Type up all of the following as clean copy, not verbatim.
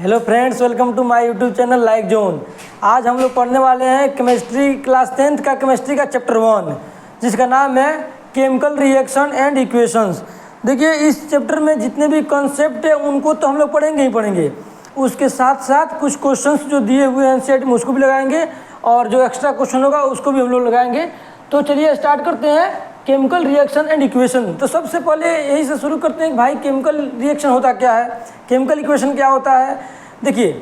Hello friends, welcome to my YouTube channel like zone. आज हम लोग पढ़ने वाले हैं केमिस्ट्री क्लास 10th का केमिस्ट्री का चैप्टर 1, जिसका नाम है केमिकल रिएक्शन एंड इक्वेशंस। देखिए, इस चैप्टर में जितने भी कॉन्सेप्ट हैं उनको तो हम लोग पढ़ेंगे ही पढ़ेंगे, उसके साथ साथ कुछ क्वेश्चंस जो दिए हुए हैं एनसीईआरटी में उसको भी लगाएंगे और जो एक्स्ट्रा क्वेश्चन होगा उसको भी हम लोग लगाएंगे। तो चलिए स्टार्ट करते हैं केमिकल रिएक्शन एंड इक्वेशन। तो सबसे पहले यही से शुरू करते हैं कि भाई केमिकल रिएक्शन होता क्या है, केमिकल इक्वेशन क्या होता है। देखिए,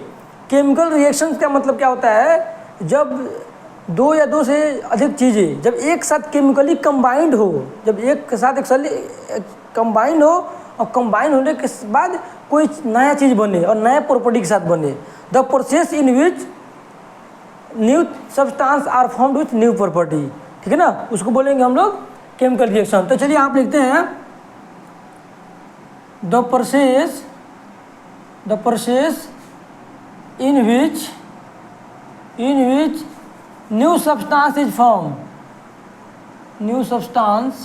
केमिकल रिएक्शन का मतलब क्या होता है, जब दो या दो से अधिक चीज़ें जब एक साथ केमिकली कंबाइंड हो, जब एक के साथ एक कंबाइंड हो और कंबाइन होने के बाद कोई नया चीज़ बने और नया प्रॉपर्टी के साथ बने। The process in which new substance are formed with new property, ठीक है ना, उसको बोलेंगे हम लोग केमिकल रिएक्शन। तो चलिए आप लिखते हैं the process in which new substance is formed, new substance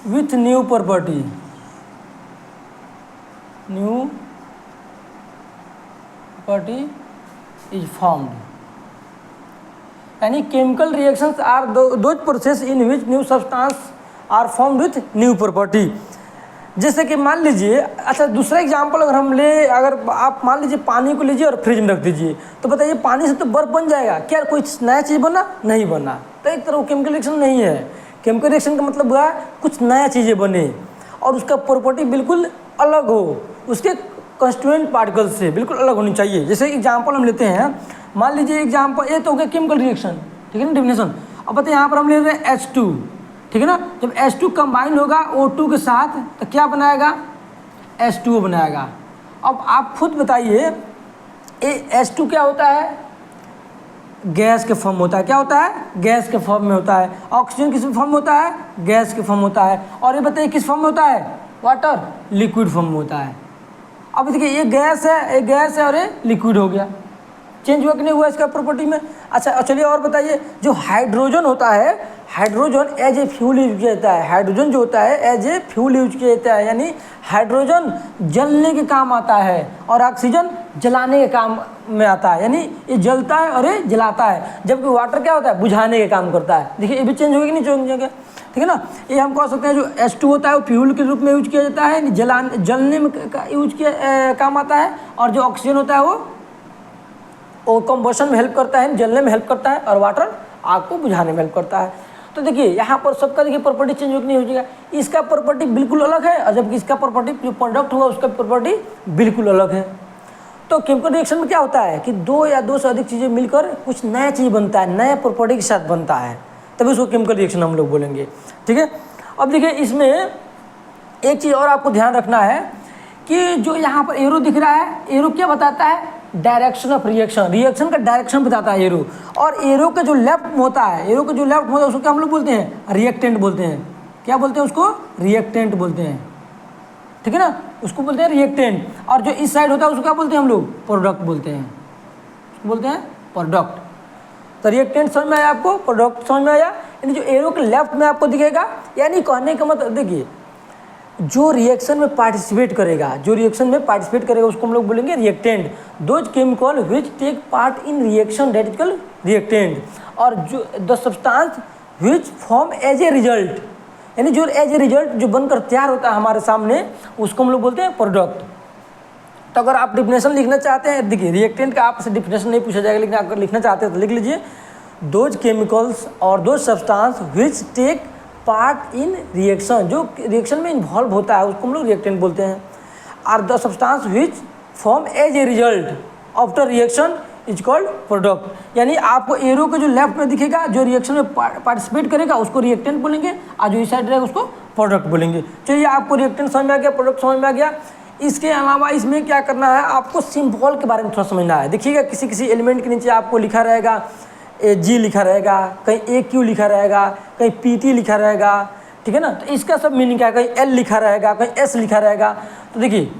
with new property, new property is formed। यानी chemical reactions are those process in which new substance are formed with new property. जैसे कि मान लीजिए, अच्छा दूसरा example अगर हम ले, अगर आप मान लीजिए पानी को लीजिए और फ्रिज में रख दीजिए, तो बताइए पानी से तो बर्फ बन जाएगा क्या, कोई नया चीज़ बना नहीं बना। तो एक तरह केमिकल रिएक्शन नहीं है। केमिकल रिएक्शन का मतलब हुआ कुछ नया चीज़ें बने और उसका प्रॉपर्टी बिल्कुल अलग हो, उसके कॉन्स्टिट्यूएंट पार्टिकल से बिल्कुल अलग होनी चाहिए। जैसे एग्जाम्पल हम लेते हैं, मान लीजिए एग्जाम्पल ये तो हो गया केमिकल रिएक्शन, ठीक है ना, डेफिनेशन। अब बताइए यहाँ पर हम ले रहे हैं H2, ठीक है ना। जब H2 कंबाइन होगा O2 के साथ तो क्या बनाएगा, H2O बनाएगा। अब आप खुद बताइए, ये H2 क्या होता है, गैस के फॉर्म होता है। क्या होता है, गैस के फॉर्म में होता है। ऑक्सीजन किस फॉर्म में होता है, गैस के फॉर्म होता है। और ये बताइए किस फॉर्म में होता है, वाटर, लिक्विड फॉर्म में होता है। अब देखिए ये गैस है और ये लिक्विड हो गया, चेंज हुआ कि नहीं हुआ इसका प्रॉपर्टी में। अच्छा चलिए और बताइए, जो हाइड्रोजन होता है, hydrogen as a fuel use किया जाता है। हाइड्रोजन जो होता है एज ए फ्यूल यूज किया जाता है, यानी हाइड्रोजन जलने के काम आता है और ऑक्सीजन जलाने के काम में आता है। यानी ये जलता है और ये जलाता है, जबकि वाटर क्या होता है, बुझाने के काम करता है। देखिए ये भी चेंज होगा कि नहीं चेंज होगा, ठीक है ना। ये हम कह सकते हैं जो H2 होता है वो फ्यूल के रूप में यूज किया जाता है, जलने में यूज किया काम आता है। और जो ऑक्सीजन होता है वो कंबशन में हेल्प करता है, जलने में हेल्प करता है। और वाटर आग को बुझाने में हेल्प करता है। तो देखिए यहाँ पर सबका देखिए प्रॉपर्टी चेंज हो नहीं हो जाएगा, इसका प्रॉपर्टी बिल्कुल अलग है और जबकि इसका प्रॉपर्टी जो प्रोडक्ट हुआ उसका प्रॉपर्टी बिल्कुल अलग है। तो केमिकल रिएक्शन में क्या होता है कि दो या दो से अधिक चीज़ें मिलकर कुछ नया चीज़ बनता है, नया प्रॉपर्टी के साथ बनता है, तभी उसको केमिकल रिएक्शन हम लोग बोलेंगे, ठीक है। अब देखिए इसमें एक चीज़ और आपको ध्यान रखना है कि जो यहाँ पर एरो दिख रहा है, एरो क्या बताता है, डायरेक्शन ऑफ रिएक्शन, रिएक्शन का डायरेक्शन बताता है एरो। और एरो का जो लेफ्ट होता है, एरो का जो लेफ्ट होता है उसको क्या हम लोग बोलते हैं, रिएक्टेंट बोलते हैं। क्या बोलते हैं उसको, रिएक्टेंट बोलते हैं, ठीक है ना, उसको बोलते हैं रिएक्टेंट। और जो इस साइड होता है उसको क्या बोलते हैं हम लोग, प्रोडक्ट बोलते हैं, उसको बोलते हैं प्रोडक्ट। तो रिएक्टेंट समझ में आया आपको, प्रोडक्ट समझ में आया। यानी जो एरो के लेफ्ट में आपको दिखेगा, यानी कहने का मतलब देखिए जो रिएक्शन में पार्टिसिपेट करेगा, उसको हम लोग बोलेंगे reactant. Those chemical which take part in reaction that is called reactant. और जो the substance which form as a result, यानी जो एज ए रिजल्ट जो बनकर तैयार होता है हमारे सामने, उसको हम लोग बोलते हैं प्रोडक्ट। तो अगर आप डिफिनेशन लिखना चाहते हैं, देखिए रिएक्टेंट का आपसे डिफिनेशन नहीं पूछा जाएगा, लेकिन अगर लिखना चाहते हैं तो लिख लीजिए, दोज केमिकल्स और those substance which take part in reaction, जो रिएक्शन में इन्वॉल्व होता है उसको हम लोग रिएक्टेंट बोलते हैं। Or the substance which form as a result after reaction is called product. यानी आपको एरो के जो लेफ्ट में दिखेगा, जो रिएक्शन में पार्टिसिपेट करेगा उसको रिएक्टेंट बोलेंगे, और जो इस साइड रहेगा उसको प्रोडक्ट बोलेंगे। चलिए आपको रिएक्टेंट समझ में आ गया, प्रोडक्ट समझ में आ गया। इसके अलावा इसमें क्या करना है, आपको सिंबल के बारे में थोड़ा समझना है। देखिएगा किसी किसी एलिमेंट के नीचे आपको लिखा रहेगा G लिखा रहेगा, कहीं AQ लिखा रहेगा, कहीं PT लिखा रहेगा, ठीक है ना। तो इसका सब मीनिंग क्या है, कहीं L लिखा रहेगा, कहीं S लिखा रहेगा। तो देखिए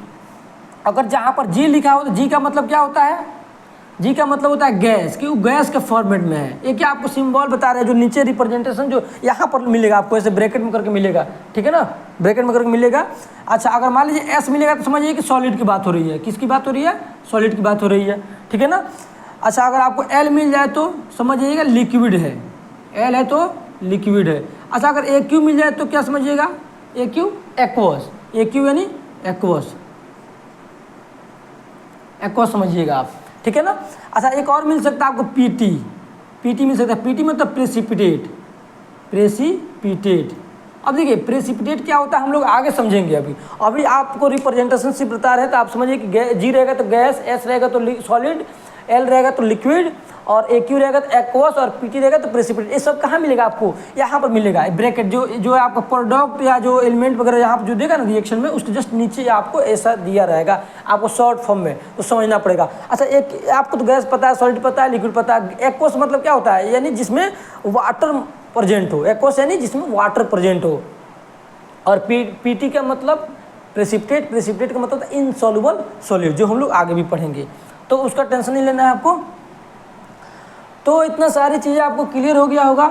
अगर जहाँ पर G लिखा हो तो G का मतलब क्या होता है, जी का मतलब होता है गैस, कि वो गैस के फॉर्मेट में है। ये क्या आपको सिंबल बता रहे हैं, जो नीचे रिप्रेजेंटेशन जो यहाँ पर मिलेगा आपको ऐसे ब्रैकेट में करके मिलेगा, ठीक है ना, ब्रैकेट में करके मिलेगा। अच्छा, अगर मान लीजिए एस मिलेगा तो समझिए कि सॉलिड की बात हो रही है। किसकी बात हो रही है? सॉलिड की बात हो रही है, ठीक है ना। अच्छा, अगर आपको एल मिल जाए तो समझिएगा लिक्विड है, एल है तो लिक्विड है। अच्छा, अगर ए क्यू मिल जाए तो क्या समझिएगा? ए क्यू एक्वस, ए क्यू यानी एक्वस, एक्वस समझिएगा आप, ठीक है ना। अच्छा, एक और मिल सकता है आपको पीटी, पीटी मिल सकता है। पीटी मतलब प्रेसिपिटेट, प्रेसिपिटेट। अब देखिए प्रेसिपिटेट क्या होता है हम लोग आगे समझेंगे। अभी आपको रिप्रेजेंटेशन सिर्फ बता रहे हैं, तो आप समझिए कि जी रहेगा तो गैस, एस रहेगा तो सॉलिड, एल रहेगा तो लिक्विड, और ए क्यू रहेगा तो एक्वस, और पीटी रहेगा तो प्रेसिपिटेट। ये सब कहाँ मिलेगा आपको? यहाँ पर मिलेगा ब्रैकेट, जो आपका प्रोडक्ट या जो एलिमेंट वगैरह यहाँ पर जो देगा ना रिएक्शन में, उसके जस्ट नीचे आपको ऐसा दिया रहेगा आपको शॉर्ट फॉर्म में, तो समझना पड़ेगा। अच्छा, एक आपको तो गैस पता है, सॉलिड पता है, लिक्विड पता है। एक्वस मतलब क्या होता है? यानी जिसमें वाटर प्रेजेंट हो, एक्वस यानी जिसमें वाटर प्रेजेंट हो। और पीटी का मतलब प्रेसिपिटेट, प्रेसिपिटेट का मतलब इनसॉल्युबल सॉलिड, जो हम लोग आगे भी पढ़ेंगे, तो उसका टेंशन नहीं लेना है आपको। तो इतना सारी चीज़ें आपको क्लियर हो गया होगा।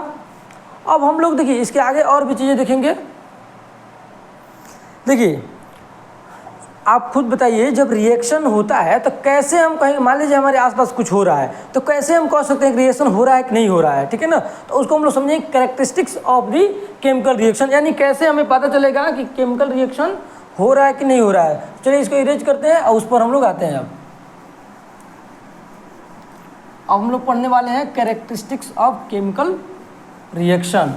अब हम लोग देखिए इसके आगे और भी चीज़ें देखेंगे। देखिए आप खुद बताइए, जब रिएक्शन होता है तो कैसे हम कहेंगे, मान लीजिए हमारे आसपास कुछ हो रहा है, तो कैसे हम कह सकते हैं कि रिएक्शन हो रहा है कि नहीं हो रहा है, ठीक है ना। तो उसको हम लोग समझेंगे characteristics of the chemical reaction, यानी कैसे हमें पता चलेगा कि केमिकल रिएक्शन हो रहा है कि नहीं हो रहा है। चलिए इसको इरेज करते हैं और उस पर हम लोग आते हैं। अब हम लोग पढ़ने वाले हैं कैरेक्टरिस्टिक्स ऑफ केमिकल रिएक्शन।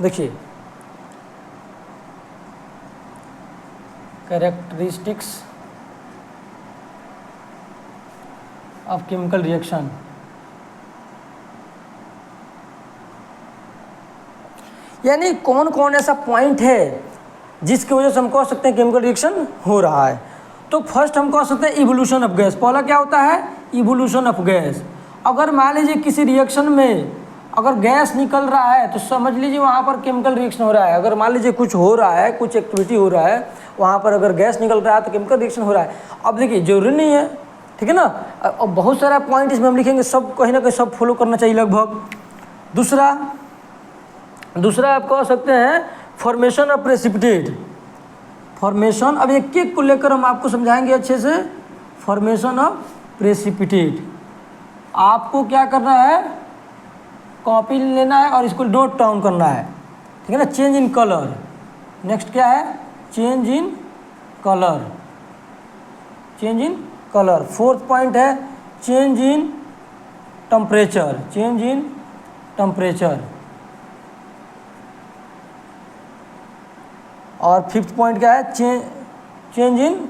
देखिए कैरेक्टरिस्टिक्स ऑफ केमिकल रिएक्शन, यानी कौन कौन ऐसा पॉइंट है जिसकी वजह से हम कह सकते हैं केमिकल रिएक्शन हो रहा है। तो फर्स्ट हम कह सकते हैं इवोल्यूशन ऑफ गैस। पहला क्या होता है? Evolution of gas. अगर मान लीजिए किसी रिएक्शन में अगर गैस निकल रहा है तो समझ लीजिए वहाँ पर केमिकल रिएक्शन हो रहा है। अगर मान लीजिए कुछ हो रहा है, कुछ एक्टिविटी हो रहा है, वहाँ पर अगर गैस निकल रहा है तो केमिकल रिएक्शन हो रहा है। अब देखिए जरूरी नहीं है, ठीक है ना, अब बहुत सारा पॉइंट इसमें हम लिखेंगे, सब कहीं ना कहीं सब फॉलो करना चाहिए लगभग। दूसरा आप कह सकते हैं फॉर्मेशन ऑफ प्रेसिपिटेट। फॉर्मेशन, अब एक एक को लेकर हम आपको समझाएंगे अच्छे से। फॉर्मेशन ऑफ प्रेसिपिटेट, आपको क्या करना है, कॉपी लेना है और इसको नोट डाउन करना है, ठीक है ना। चेंज इन कलर, नेक्स्ट क्या है? Change in colour, change in colour. Fourth point है change in temperature, change in temperature. और फिफ्थ पॉइंट क्या है? Change in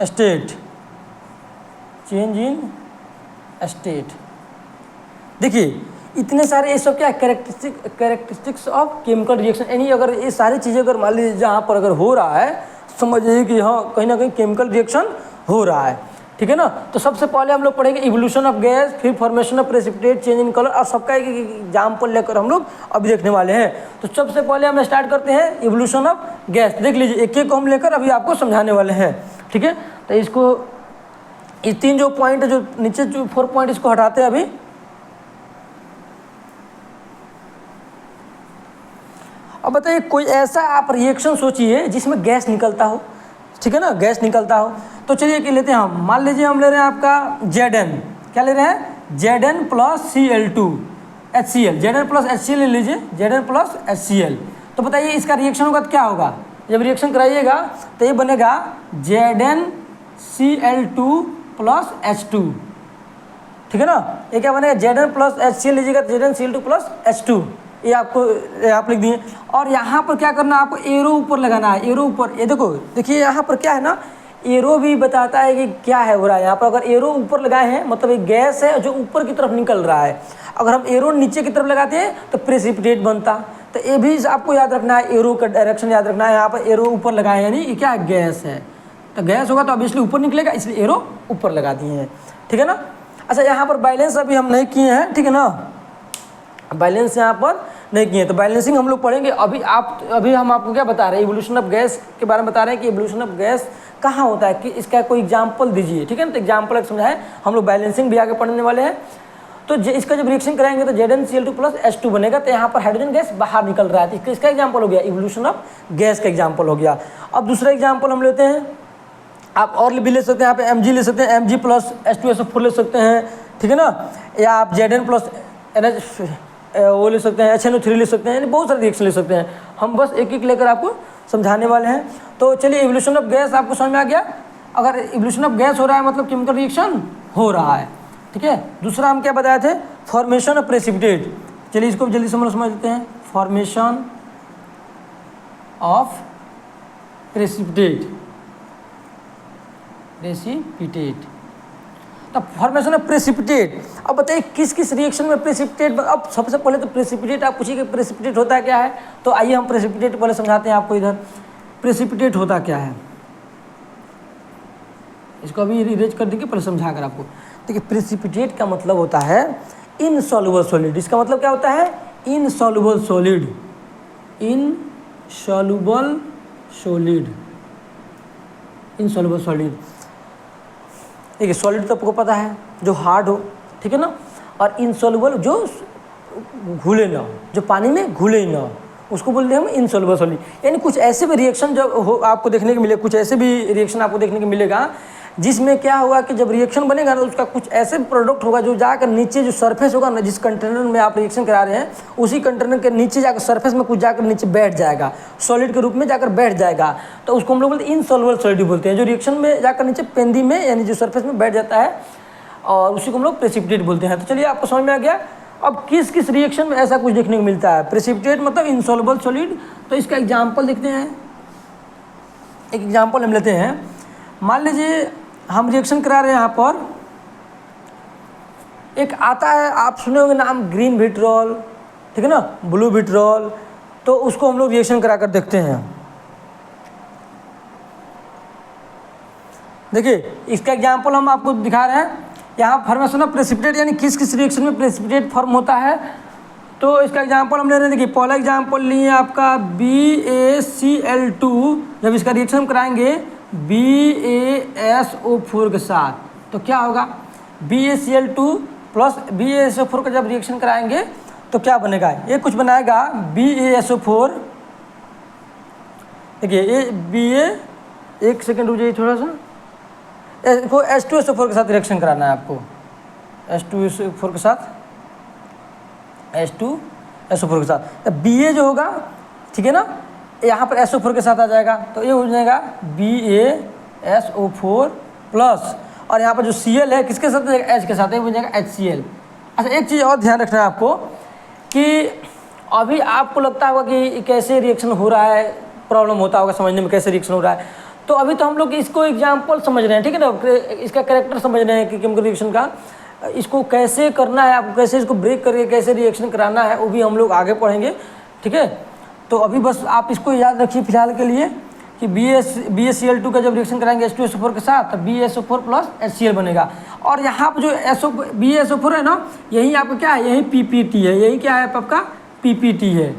state, change in state. देखिए इतने सारे ये सब क्या है? Characteristics of chemical reaction. यानी अगर ये सारी चीज़ें अगर मान लीजिए जहाँ पर अगर हो रहा है, समझिए कि हाँ कहीं ना कहीं केमिकल रिएक्शन हो रहा है, ठीक है ना। तो सबसे पहले हम लोग पढ़ेंगे इवोल्यूशन ऑफ गैस, फिर formation of precipitate, change in colour, और सबका एक एग्जाम्पल लेकर हम लोग अभी देखने वाले हैं। तो सबसे पहले हम स्टार्ट करते हैं इवोल्यूशन ऑफ गैस। देख लीजिए एक एक को हम लेकर अभी आपको समझाने वाले हैं, ठीक है। तो इसको ये तीन जो पॉइंट है, जो नीचे जो 4 पॉइंट, इसको हटाते हैं अभी। अब बताइए कोई ऐसा आप रिएक्शन सोचिए जिसमें गैस निकलता हो, ठीक है ना, गैस निकलता हो। तो चलिए कि लेते हैं हम, मान लीजिए हम ले रहे हैं आपका Zn, क्या ले रहे हैं? Zn plus Cl2 HCl, Zn plus HCl ले लीजिए, Zn प्लस HCl। तो बताइए इसका रिएक्शन होगा तो क्या होगा? जब रिएक्शन कराइएगा तो ये बनेगा ZnCl2 प्लस H2, ठीक है ना। ये क्या बनेगा? Zn प्लस HCl लीजिएगा तो ZnCl2 प्लस H2, ये आपको आप लिख दिए। और यहाँ पर क्या करना है आपको? एरो ऊपर लगाना है, एरो ऊपर। ये देखो, देखिए यहाँ पर क्या है ना, एरो भी बताता है कि क्या है हो रहा है। यहाँ पर अगर एरो ऊपर लगाए हैं मतलब एक गैस है जो ऊपर की तरफ निकल रहा है। अगर हम एरो नीचे की तरफ लगाते हैं तो प्रेसिपिटेट बनता। तो ये भी आपको याद रखना है, एरो का डायरेक्शन याद रखना है। यहाँ पर एरो ऊपर लगाए यानी ये क्या है? गैस है। तो गैस होगा तो ऑब्वियसली ऊपर निकलेगा, इसलिए एरो ऊपर लगा दिए हैं, ठीक है ना। अच्छा, यहाँ पर बैलेंस अभी हम नहीं किए हैं, ठीक है ना, बैलेंस यहाँ पर नहीं किए, तो बैलेंसिंग हम लोग पढ़ेंगे। अभी हम आपको क्या बता रहे हैं? इवोल्यूशन ऑफ गैस के बारे में बता रहे हैं कि इवोल्यूशन ऑफ गैस कहाँ होता है कि इसका कोई एग्जाम्पल दीजिए, ठीक है ना। तो एग्जाम्पल समझाएं, हम लोग बैलेंसिंग भी आगे पढ़ने वाले हैं। तो इसका जब रिएक्शन कराएंगे तो ZnCl2 प्लस H2 बनेगा, तो यहाँ पर हाइड्रोजन गैस बाहर निकल रहा है, तो इसका एग्जाम्पल हो गया, इवोल्यूशन ऑफ गैस का एग्जाम्पल हो गया। अब दूसरा एग्जाम्पल हम लेते हैं, आप और भी ले सकते हैं, यहाँ पे Mg ले सकते हैं, Mg प्लस H2SO4 ले सकते हैं, ठीक है ना, या आप Zn प्लस NH वो ले सकते हैं, HNO3 ले सकते हैं, यानी बहुत सारे रिएक्शन ले सकते हैं। हम बस एक एक लेकर आपको समझाने वाले हैं। तो चलिए, इवोल्यूशन ऑफ गैस आपको समझ में आ गया। अगर इवोल्यूशन ऑफ गैस हो रहा है मतलब केमिकल रिएक्शन हो रहा है, ठीक है। दूसरा हम क्या बताए थे, फॉर्मेशन ऑफ प्रेसिपिटेट। चलिए इसको जल्दी से हम समझ लेते हैं, फॉर्मेशन ऑफ प्रेसिपिटेट। तो फॉर्मेशन ऑफ प्रेसिपिटेट, अब बताइए किस किस रिएक्शन में प्रेसिपिटेट। अब सबसे पहले तो प्रेसिपिटेट आप पूछिए कि प्रेसिपिटेट होता है क्या है, तो आइए हम प्रेसिपिटेट पहले समझाते हैं आपको। इधर प्रेसिपिटेट होता क्या है, इसको अभी इरेज कर देंगे, पहले समझा कर आपको। देखिए, प्रेसिपिटेट का मतलब होता है इनसॉल्युबल सॉलिड। इसका मतलब क्या होता है, insoluble solid, insoluble solid, insoluble solid. देखिए, सॉलिड तो आपको पता है जो हार्ड हो, ठीक है ना, और इनसॉल्युबल जो घुले ना, जो पानी में घुले ना, उसको बोलते हैं हम इनसॉल्युबल सॉलिड। यानी कुछ ऐसे भी रिएक्शन जब हो आपको देखने को मिले, कुछ ऐसे भी रिएक्शन आपको देखने को मिलेगा जिसमें क्या होगा कि जब रिएक्शन बनेगा ना, उसका कुछ ऐसे प्रोडक्ट होगा जो जाकर नीचे जो सरफेस होगा ना, जिस कंटेनर में आप रिएक्शन करा रहे हैं, उसी कंटेनर के नीचे जाकर सरफेस में कुछ जाकर नीचे बैठ जाएगा, सॉलिड के रूप में जाकर बैठ जाएगा। तो उसको हम लोग बोलते हैं इनसॉल्युबल सॉलिड बोलते हैं, जो रिएक्शन में जाकर नीचे पेंदी में यानी जो सरफेस में बैठ जाता है, और उसी को हम लोग प्रेसिपिटेट बोलते हैं। तो चलिए, आपको समझ में आ गया। अब किस किस रिएक्शन में ऐसा कुछ देखने को मिलता है, प्रेसिपिटेट मतलब इनसॉल्युबल सॉलिड। तो इसका एग्जाम्पल देखते हैं, एक एग्जाम्पल हम लेते हैं। मान लीजिए हम रिएक्शन करा रहे हैं, यहाँ पर एक आता है, आप सुने होंगे नाम, ग्रीन विट्रॉल, ठीक है ना, ब्लू विट्रॉल। तो उसको हम लोग रिएक्शन करा कर देखते हैं। देखिए, इसका एग्जाम्पल हम आपको दिखा रहे हैं। यहाँ फॉर्मेशन ऑफ प्रेसिपिटेट यानी किस किस रिएक्शन में प्रेसिपिटेट फॉर्म होता है। तो इसका एग्जाम्पल हम ले रहे हैं। देखिए, पहला एग्जाम्पल लिए आपका BaCl2। जब इसका रिएक्शन हम कराएंगे BaSO4 के साथ, तो क्या होगा, BaCl2 प्लस BaSO4 का जब रिएक्शन कराएंगे तो क्या बनेगा, ये कुछ बनाएगा BaSO4। देखिए, ये BA, एक सेकेंड रुक जाइए थोड़ा सा, इसको H2SO4 के साथ रिएक्शन कराना है आपको, H2SO4 के साथ, H2SO4 के साथ। तो Ba जो होगा, ठीक है ना, यहाँ पर SO4 के साथ आ जाएगा, तो ये हो जाएगा BaSO4 प्लस, और यहाँ पर जो Cl है किसके साथ जाएगा, H के साथ, ये बन जाएगा HCl। अच्छा, एक चीज़ और ध्यान रखना है आपको कि अभी आपको लगता होगा कि कैसे रिएक्शन हो रहा है, प्रॉब्लम होता होगा समझने में कैसे रिएक्शन हो रहा है। तो अभी तो हम लोग इसको एग्जाम्पल समझ रहे हैं, ठीक है ना, इसका कैरेक्टर समझ रहे हैं कि केमिकल रिएक्शन का, इसको कैसे करना है, आपको कैसे इसको ब्रेक करके कैसे रिएक्शन कराना है, वो भी हम लोग आगे पढ़ेंगे, ठीक है। तो अभी बस आप इसको याद रखिए फिलहाल के लिए कि BaCl2 का जब रिएक्शन कराएंगे H2SO4 के साथ, तो BaSO4 प्लस HCl बनेगा। और यहाँ पर जो BaSO4 है ना, यही आपका क्या है, यही PPT है, यही क्या है आपका PPT है,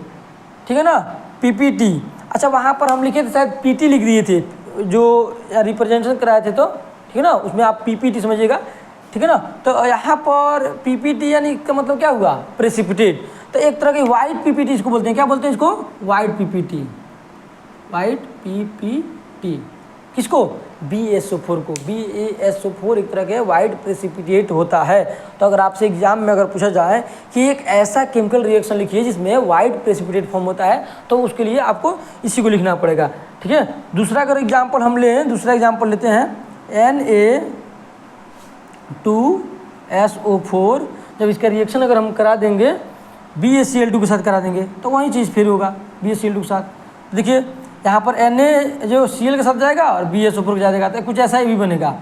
ठीक है ना, PPT। अच्छा, वहाँ पर हम लिखे थे शायद PT लिख दिए थे जो रिप्रेजेंटेशन कराए थे, तो ठीक है ना, उसमें आप PPT समझिएगा, ठीक है ना। तो यहाँ पर PPT यानी का मतलब क्या हुआ, प्रेसिपिटेट। तो एक तरह की वाइट PPT इसको बोलते हैं, क्या बोलते हैं इसको, वाइट PPT, वाइट PPT। किसको, BaSO4 को। BaSO4 एक तरह के वाइट प्रेसिपिटेट होता है। तो अगर आपसे एग्जाम में अगर पूछा जाए कि एक ऐसा केमिकल रिएक्शन लिखिए जिसमें वाइट प्रेसिपिटेट फॉर्म होता है, तो उसके लिए आपको इसी को लिखना पड़ेगा, ठीक है। दूसरा अगर एग्जाम्पल हम लें, दूसरा एग्जाम्पल लेते हैं Na2SO4। जब इसका रिएक्शन अगर हम करा देंगे BaCl2 के साथ करा देंगे, तो वही चीज़ फिर होगा BaCl2 के साथ। देखिए, यहाँ पर Na जो Cl के साथ जाएगा और BaSO4 के साथ जाएगा, तो कुछ ऐसा ही भी बनेगा,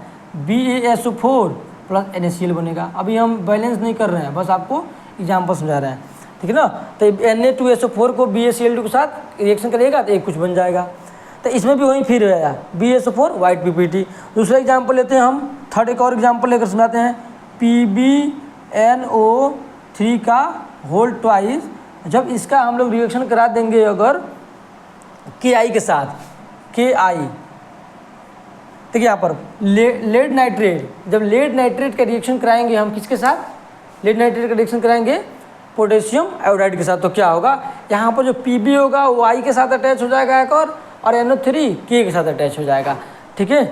BaSO4 प्लस NaCl बनेगा। अभी हम बैलेंस नहीं कर रहे हैं, बस आपको एग्जाम्पल समझा रहे हैं, ठीक है ना। तो Na2SO4 को BaCl2 के साथ रिएक्शन करेगा तो एक कुछ बन जाएगा। तो इसमें भी वही फिर आया BaSO4 वाइट PPT। दूसरा एग्जाम्पल लेते हैं हम, थर्ड एक और एग्जाम्पल लेकर समझाते हैं, PbNO3 का होल ट्वाइस। जब इसका हम लोग रिएक्शन करा देंगे अगर Ki के साथ, Ki देखिए यहाँ पर लेड नाइट्रेट, जब लेड नाइट्रेट का रिएक्शन कराएंगे हम किसके साथ, लेड नाइट्रेट का रिएक्शन कराएंगे पोटेशियम आयोडाइड के साथ, तो क्या होगा यहाँ पर जो Pb होगा वो I के साथ अटैच हो जाएगा एक और NO3 K के साथ अटैच हो जाएगा, ठीक है।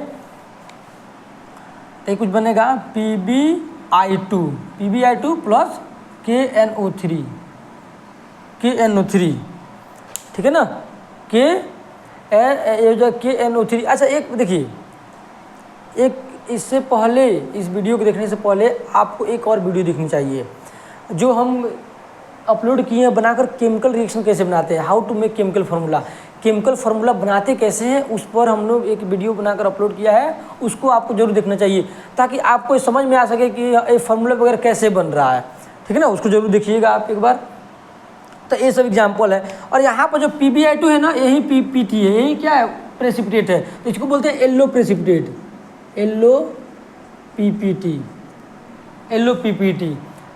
तो कुछ बनेगा PbI2 प्लस KNO3, ठीक है ना, KNO3। अच्छा एक देखिए, एक इससे पहले, इस वीडियो को देखने से पहले आपको एक और वीडियो देखनी चाहिए जो हम अपलोड किए हैं, बनाकर केमिकल रिएक्शन कैसे बनाते हैं, how to make chemical formula, chemical formula बनाते कैसे हैं, उस पर हम लोग एक वीडियो बनाकर अपलोड किया है, उसको आपको जरूर देखना चाहिए ताकि आपको समझ में आ सके कि ये फार्मूला वगैरह कैसे बन रहा है, ठीक है ना, उसको जरूर देखिएगा आप एक बार। तो ये सब एग्जाम्पल है। और यहाँ पर जो PbI2 है ना, यही PPT है, यही क्या है, प्रेसिपिटेट है, तो इसको बोलते हैं येलो प्रेसिपिटेट, येलो PPT,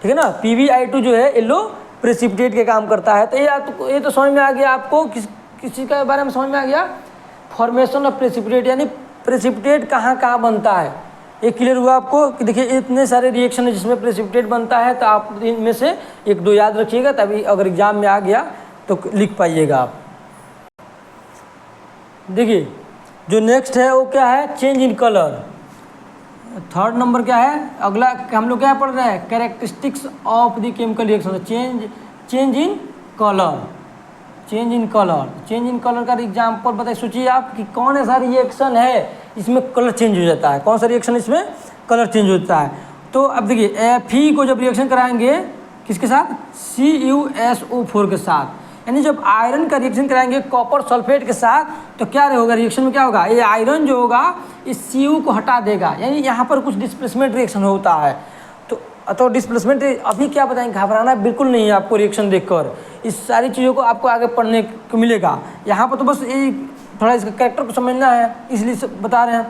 ठीक है ना। PbI2 जो है येलो प्रेसिपिटेट के काम करता है। तो ये तो समझ में आ गया आपको, किसी के बारे में समझ में आ गया, फॉर्मेशन ऑफ प्रेसिपिटेट, यानी प्रेसिपिटेट कहाँ कहाँ बनता है, ये क्लियर हुआ आपको कि देखिए इतने सारे रिएक्शन है जिसमें प्रेसिपिटेट बनता है। तो आप इनमें से एक दो याद रखिएगा, तभी अगर एग्जाम में आ गया तो लिख पाइएगा आप। देखिए जो नेक्स्ट है वो क्या है, change in colour. Third number क्या है, अगला हम लोग क्या पढ़ रहे हैं, characteristics of the chemical reaction, change in colour का एग्जाम्पल बताइए। सोचिए आप कि कौन ऐसा रिएक्शन है इसमें कलर चेंज हो जाता है, कौन सा रिएक्शन इसमें कलर चेंज होता है। तो अब देखिए Fe को जब रिएक्शन कराएंगे किसके साथ, CuSO4 के साथ, यानी जब आयरन का रिएक्शन कराएंगे कॉपर सल्फेट के साथ, तो क्या होगा रिएक्शन में, क्या होगा, ये आयरन जो होगा इस Cu को हटा देगा, यानी यहाँ पर कुछ डिस्प्लेसमेंट रिएक्शन होता है। तो डिस्प्लेसमेंट अभी क्या बताएंगे, घबराना बिल्कुल नहीं है आपको रिएक्शन देखकर, इस सारी चीज़ों को आपको आगे पढ़ने को मिलेगा। यहाँ पर तो बस ये थोड़ा इसका कैरेक्टर को समझना है, इसलिए बता रहे हैं।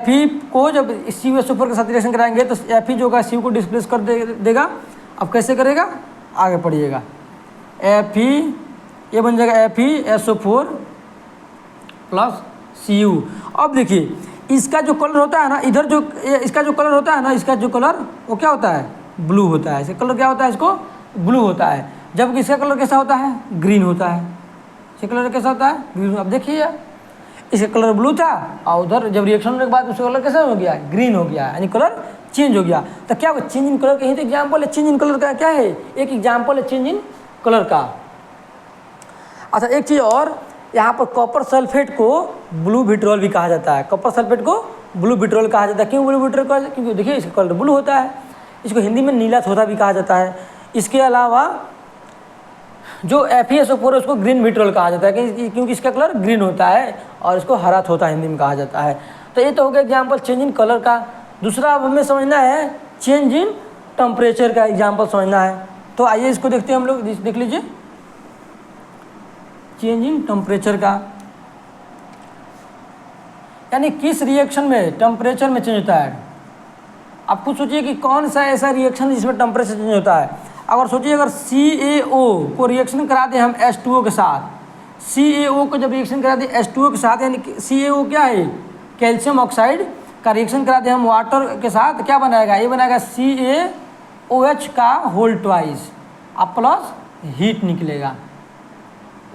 Fe को जब CuSO4 के साथ रिएक्शन कराएंगे तो Fe जो होगा Cu को डिस्प्लेस कर देगा। अब कैसे करेगा, आगे पढ़िएगा। Fe ये बन जाएगा FeSO4 प्लस Cu। अब देखिए इसका जो कलर होता है ना, इधर जो इसका जो कलर होता है ना, इसका जो कलर वो क्या होता है, ब्लू होता है। इसका कलर क्या होता है, इसको ब्लू होता है, जबकि इसका कलर कैसा होता है, ग्रीन होता है। इसका कलर कैसा होता है, ग्रीन। अब देखिए इसका कलर ब्लू था और उधर जब रिएक्शन होने के बाद उसका कलर कैसा हो गया, ग्रीन हो गया, यानी कलर चेंज हो गया। तो क्या वो चेंज इन कलर का ही तो एग्जाम्पल है, चेंज इन कलर का क्या है, एक एग्जाम्पल है चेंज इन कलर का। अच्छा एक चीज़ और, यहाँ पर कॉपर सल्फेट को ब्लू विट्रोल भी कहा जाता है, कॉपर सल्फेट को ब्लू विट्रोल कहा जाता है। क्यों ब्लू विट्रोल कहा जाता है, क्योंकि देखिए इसका कलर ब्लू होता है। इसको हिंदी में नीला थोथा भी कहा जाता है। इसके अलावा जो FeSO4 है उसको ग्रीन विट्रोल कहा जाता है, क्योंकि इसका कलर ग्रीन होता है, और इसको हरा थोथा हिंदी में कहा जाता है। तो ये तो हो गया एग्जाम्पल चेंज इन कलर का। दूसरा अब हमें समझना है चेंज इन टेम्परेचर का एग्जाम्पल समझना है। तो आइए इसको देखते हैं हम लोग, देख लीजिए चेंज इन टेम्परेचर का, यानी किस रिएक्शन में टेम्परेचर में चेंज होता है। आप खुद सोचिए कि कौन सा ऐसा रिएक्शन जिसमें टेम्परेचर चेंज होता है। अगर सोचिए अगर CaO को रिएक्शन करा दें हम H2O के साथ, CaO को जब रिएक्शन करा दें H2O के साथ, यानी CaO क्या है, कैल्शियम ऑक्साइड का रिएक्शन करा दें हम वाटर के साथ, क्या बनाएगा, ये बनाएगा CaOH का होल ट्वाइस, अब प्लस हीट निकलेगा।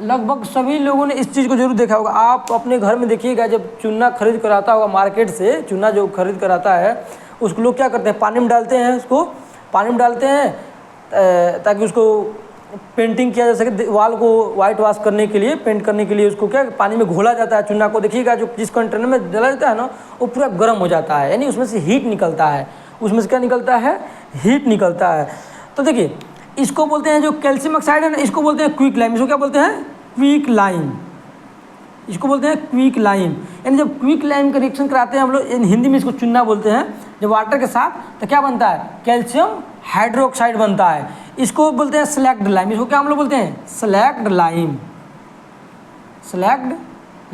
लगभग सभी लोगों ने इस चीज़ को जरूर देखा होगा। आप अपने घर में देखिएगा, जब चूना खरीद कर आता होगा मार्केट से, चूना जो खरीद कर आता है उसको लोग क्या करते हैं, पानी में डालते हैं, उसको पानी में डालते हैं ताकि उसको पेंटिंग किया जा सके, वाल को वाइट वॉश करने के लिए, पेंट करने के लिए उसको क्या पानी में घोला जाता है चूना को। देखिएगा जो जिस कंटेनर में डाला जाता है ना वो पूरा गर्म हो जाता है, यानी उसमें से हीट निकलता है, उसमें से क्या निकलता है, हीट निकलता है। तो देखिए इसको बोलते हैं जो कैल्शियम ऑक्साइड है ना, इसको बोलते हैं क्विक लाइम। इसको क्या बोलते हैं, क्विक लाइम, इसको बोलते हैं क्विक लाइम। यानी जब क्विक लाइम का रिएक्शन कराते हैं हम लोग, हिंदी में इसको चूना बोलते हैं, जब वाटर के साथ, तो क्या बनता है, कैल्शियम हाइड्रोक्साइड बनता है। इसको बोलते हैं स्लैक्ड लाइम। इसको क्या हम लोग बोलते हैं, स्लैक्ड लाइम, स्लैक्ड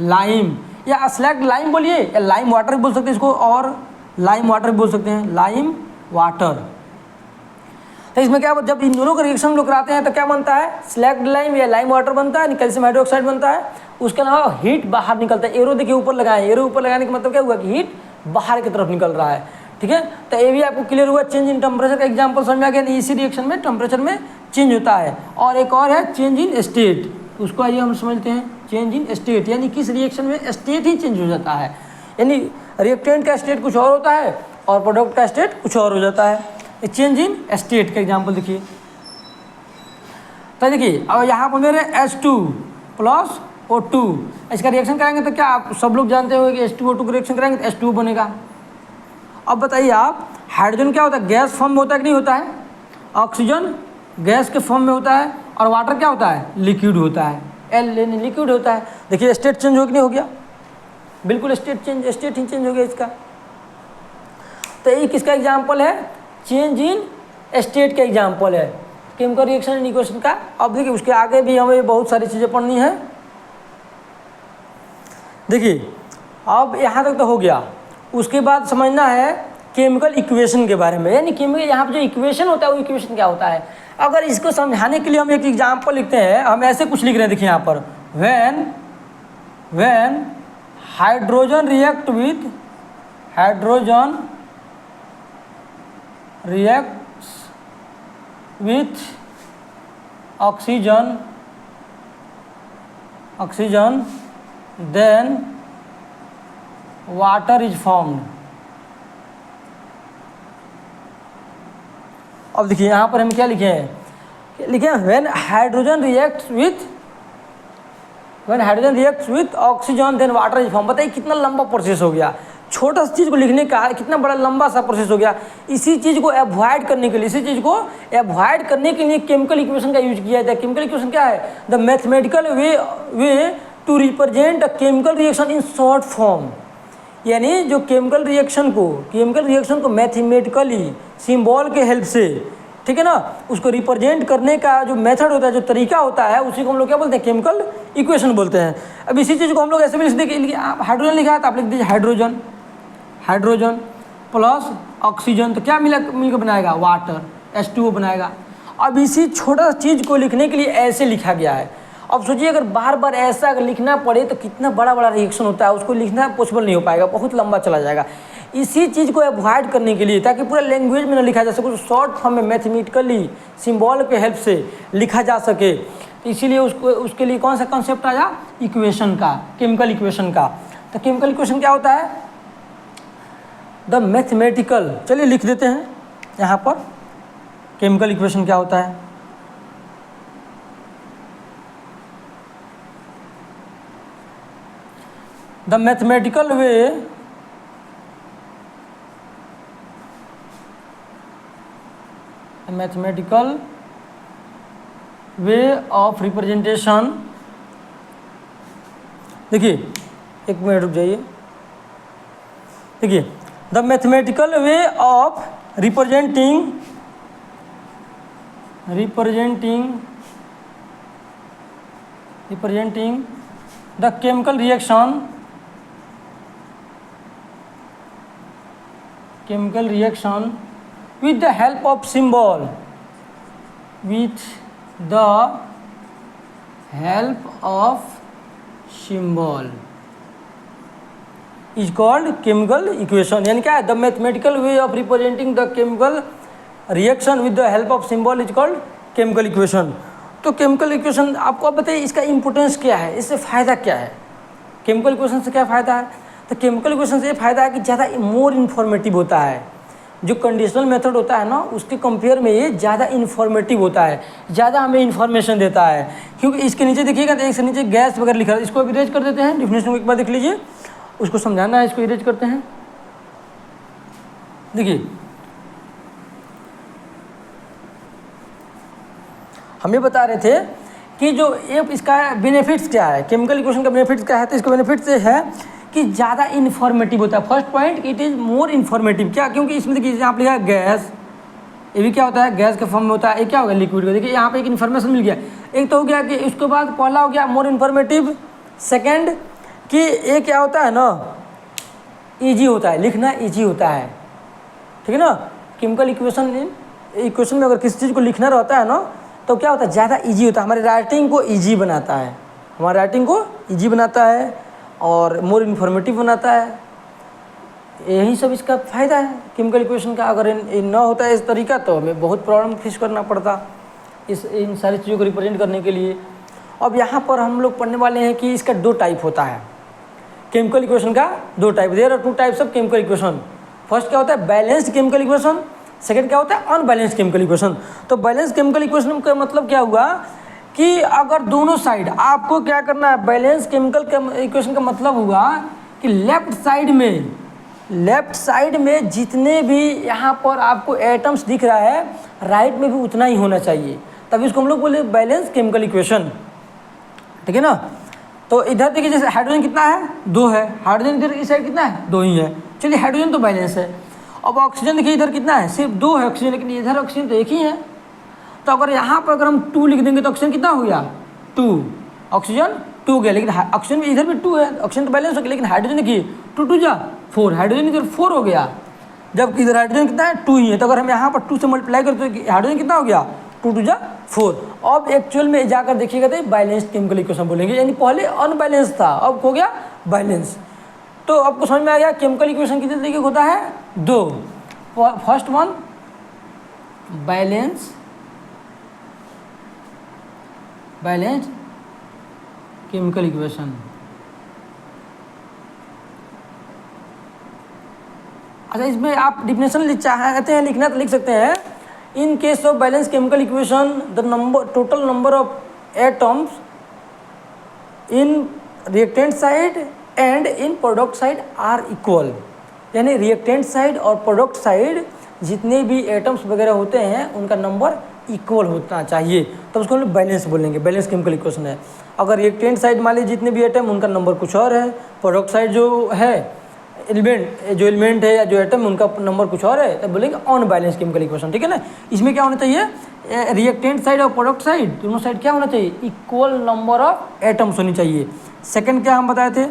लाइम या स्लैक्ड लाइम बोलिए, या लाइम वाटर भी बोल सकते हैं इसको, और लाइम वाटर भी बोल सकते हैं, लाइम वाटर। तो इसमें क्या, जब इन दोनों का रिएक्शन लोग कराते हैं तो क्या बनता है, स्लैक्ड लाइम या लाइम वाटर बनता है, कैल्शियम हाइड्रोक्साइड बनता है। उसके अलावा हीट बाहर निकलता है। एरो देखिए ऊपर लगाए, एरो ऊपर लगाने का मतलब क्या हुआ कि हीट बाहर की तरफ निकल रहा है, ठीक है। तो ये भी आपको क्लियर हुआ, चेंज इन टेम्परेचर का एग्जांपल समझ में आ गया। इसी रिएक्शन में टेम्परेचर में चेंज होता है। और एक और है चेंज इन स्टेट, उसको आइए हम समझते हैं। चेंज इन स्टेट यानी किस रिएक्शन में स्टेट ही चेंज हो जाता है, यानी रिएक्टेंट का स्टेट कुछ और होता है और प्रोडक्ट का स्टेट कुछ और हो जाता है। चेंज इन स्टेट का एग्जाम्पल देखिए। तो देखिए अब यहाँ पर मेरे H2 प्लस O2, इसका रिएक्शन कराएंगे तो क्या आप सब लोग जानते हो कि H2 O2 का रिएक्शन कराएंगे तो H2 बनेगा। अब बताइए आप, हाइड्रोजन क्या होता है, गैस फॉर्म में होता है कि नहीं होता है, ऑक्सीजन गैस के फॉर्म में होता है, और वाटर क्या होता है, लिक्विड होता है, एल यानी लिक्विड होता है। देखिए स्टेट चेंज हो कि नहीं हो गया, बिल्कुल स्टेट ही चेंज हो गया इसका। तो ये किसका एग्जाम्पल है, चेंज इन स्टेट का एग्जाम्पल है केमिकल रिएक्शन एंड इक्वेशन का। अब देखिए उसके आगे भी हमें बहुत सारी चीज़ें पढ़नी है। देखिए अब यहाँ तक तो हो गया, उसके बाद समझना है केमिकल इक्वेशन के बारे में, यानी केमिकल यहाँ पर जो इक्वेशन होता है वो इक्वेशन क्या होता है। अगर इसको समझाने के लिए हम एक एग्जाम्पल लिखते हैं, हम ऐसे कुछ लिख रहे हैं, देखिए यहाँ पर when hydrogen react with oxygen then water is formed. अब देखिए यहाँ पर हम क्या लिखे हैं, when hydrogen reacts with oxygen then water is form. बताइए कितना लंबा प्रोसेस हो गया, छोटा सा चीज़ को लिखने का कितना बड़ा लंबा सा प्रोसेस हो गया। इसी चीज़ को अवॉइड करने के लिए केमिकल इक्वेशन का यूज किया जाता है। केमिकल इक्वेशन क्या है, the mathematical way to represent a chemical reaction in short form, यानी जो केमिकल रिएक्शन को मैथमेटिकली सिंबल के हेल्प से, ठीक है ना, उसको रिप्रेजेंट करने का जो मेथड होता है, जो तरीका होता है, उसी को हम लोग क्या बोलते हैं, केमिकल इक्वेशन बोलते हैं। अब इसी चीज़ को हम लोग ऐसे भी लिख देंगे, आप हाइड्रोजन लिखा है तो आप लिख दीजिए हाइड्रोजन प्लस ऑक्सीजन, तो क्या मिलकर बनाएगा, वाटर, H2O बनाएगा। अब इसी छोटा चीज़ को लिखने के लिए ऐसे लिखा गया है। अब सोचिए अगर बार बार ऐसा अगर लिखना पड़े तो कितना बड़ा रिएक्शन होता है, उसको लिखना पॉसिबल नहीं हो पाएगा, बहुत लंबा चला जाएगा। इसी चीज़ को अवॉइड करने के लिए, ताकि पूरा लैंग्वेज में ना लिखा जा सके, शॉर्ट फॉर्म में मैथमेटिकली सिंबल के हेल्प से लिखा जा सके, तो इसीलिए उसके लिए कौन सा कॉन्सेप्ट आया, इक्वेशन का, केमिकल इक्वेशन का। तो केमिकल इक्वेशन क्या होता है, द मैथमेटिकल, चलिए लिख देते हैं यहाँ पर केमिकल इक्वेशन क्या होता है। The mathematical way of representation, देखिए एक मिनट रुक जाइए, देखिए the mathematical way of representing the chemical reaction with the help of symbol is called chemical equation। यानी क्या है, the mathematical way of representing the chemical reaction with the help of symbol is called chemical equation. तो chemical equation आपको अब बताइए इसका importance क्या है, इससे फ़ायदा क्या है, केमिकल इक्वेशन से क्या फ़ायदा है। तो केमिकल इक्वेशन से ये फ़ायदा है कि ज़्यादा मोर इन्फॉर्मेटिव होता है। जो कंडीशनल मेथड होता है ना, उसके कंपेयर में ये ज़्यादा इन्फॉर्मेटिव होता है, ज़्यादा हमें इन्फॉर्मेशन देता है। क्योंकि इसके नीचे देखिएगा तो एक से नीचे गैस वगैरह लिखा है, इसको इरेज कर देते हैं, डिफिनेशन को एक बार देख लीजिए, उसको समझाना है, इसको इरेज करते हैं। देखिए हम ये बता रहे थे कि जो ये इसका बेनिफिट्स क्या है, केमिकल इक्वेशन का बेनिफिट्स क्या है। तो इसका बेनिफिट्स है कि ज़्यादा इन्फॉर्मेटिव होता है। First point, it is more informative. क्या, क्योंकि इसमें देखिए यहाँ पर लिखा है गैस, ये भी क्या होता है, गैस के फॉर्म में होता है। ये क्या होगा, लिक्विड का। देखिए यहाँ पे एक इन्फॉर्मेशन मिल गया। एक तो हो गया कि इसके बाद पहला हो गया मोर इन्फॉर्मेटिव, सेकंड कि ये क्या होता है ना, ईजी होता है, लिखना ईजी होता है, ठीक है ना। केमिकल इक्वेशन में अगर किसी चीज़ को लिखना रहता है ना, तो क्या होता है, ज़्यादा ईजी होता है, हमारी राइटिंग को ईजी बनाता है। हमारे राइटिंग को ईजी बनाता है और मोर इन्फॉर्मेटिव बनाता है। यही सब इसका फ़ायदा है केमिकल इक्वेशन का। अगर इन ना होता है इस तरीका तो हमें बहुत प्रॉब्लम फेस करना पड़ता इन सारी चीज़ों को रिप्रेजेंट करने के लिए। अब यहाँ पर हम लोग पढ़ने वाले हैं कि इसका 2 टाइप होता है केमिकल इक्वेशन का। 2 type, there are 2 types of chemical equation. First क्या होता है बैलेंस्ड केमिकल इक्वेशन, सेकंड क्या होता है अनबैलेंस्ड केमिकल इक्वेशन। तो बैलेंस केमिकल इक्वेशन का मतलब क्या हुआ कि अगर दोनों साइड आपको क्या करना है, बैलेंस केमिकल इक्वेशन का मतलब हुआ कि लेफ्ट साइड में जितने भी यहाँ पर आपको एटम्स दिख रहा है राइट में भी उतना ही होना चाहिए, तभी इसको हम लोग बोले बैलेंस केमिकल इक्वेशन। ठीक है ना। तो इधर देखिए जैसे हाइड्रोजन कितना है 2 है, हाइड्रोजन इधर इस साइड कितना है 2 ही है, चलिए हाइड्रोजन तो बैलेंस है। अब ऑक्सीजन देखिए इधर कितना है सिर्फ 2 है ऑक्सीजन, लेकिन इधर ऑक्सीजन तो एक ही है। तो अगर यहाँ पर अगर हम 2 लिख देंगे तो ऑक्सीजन कितना हो गया 2, ऑक्सीजन 2 हो गया, लेकिन ऑक्सीजन इधर भी 2 है, ऑक्सीजन तो बैलेंस हो गया। लेकिन हाइड्रोजन देखिए 2 2 जा 4, हाइड्रोजन इधर 4 हो गया, जबकि इधर हाइड्रोजन कितना है 2 ही है। तो अगर हम यहाँ पर 2 से मल्टीप्लाई करें तो हाइड्रोजन कितना हो गया 2 2 जा 4। अब एक्चुअल में जाकर देखिएगा तो बैलेंस्ड केमिकल इक्वेशन बोलेंगे, यानी पहले अनबैलेंस था अब हो गया बैलेंस। तो आपको समझ में आ गया केमिकल इक्वेशन कितने तरीके होता है 2। First one balanced chemical equation. अच्छा इसमें आप डिफिनेशन चाहते हैं लिखना तो लिख सकते हैं। In case of balance chemical equation the total number of atoms in reactant side and in product side are equal, यानी रिएक्टेंट साइड और प्रोडक्ट साइड जितने भी एटम्स वगैरह होते हैं उनका नंबर इक्वल होना चाहिए, तो उसको हम लोग बैलेंस बोलेंगे, बैलेंस केमिकल इक्वेशन है। अगर रिएक्टेंट साइड मान लीजिए जितने भी एटम उनका नंबर कुछ और है, प्रोडक्ट साइड जो है एलिमेंट है या जो एटम उनका नंबर कुछ और है, तब बोलेंगे अनबैलेंस केमिकल इक्वेशन। ठीक है ना। इसमें क्या होना चाहिए रिएक्टेंट साइड और प्रोडक्ट साइड दोनों साइड क्या होना चाहिए इक्वल नंबर ऑफ एटम्स होनी चाहिए। सेकंड क्या हम बताए थे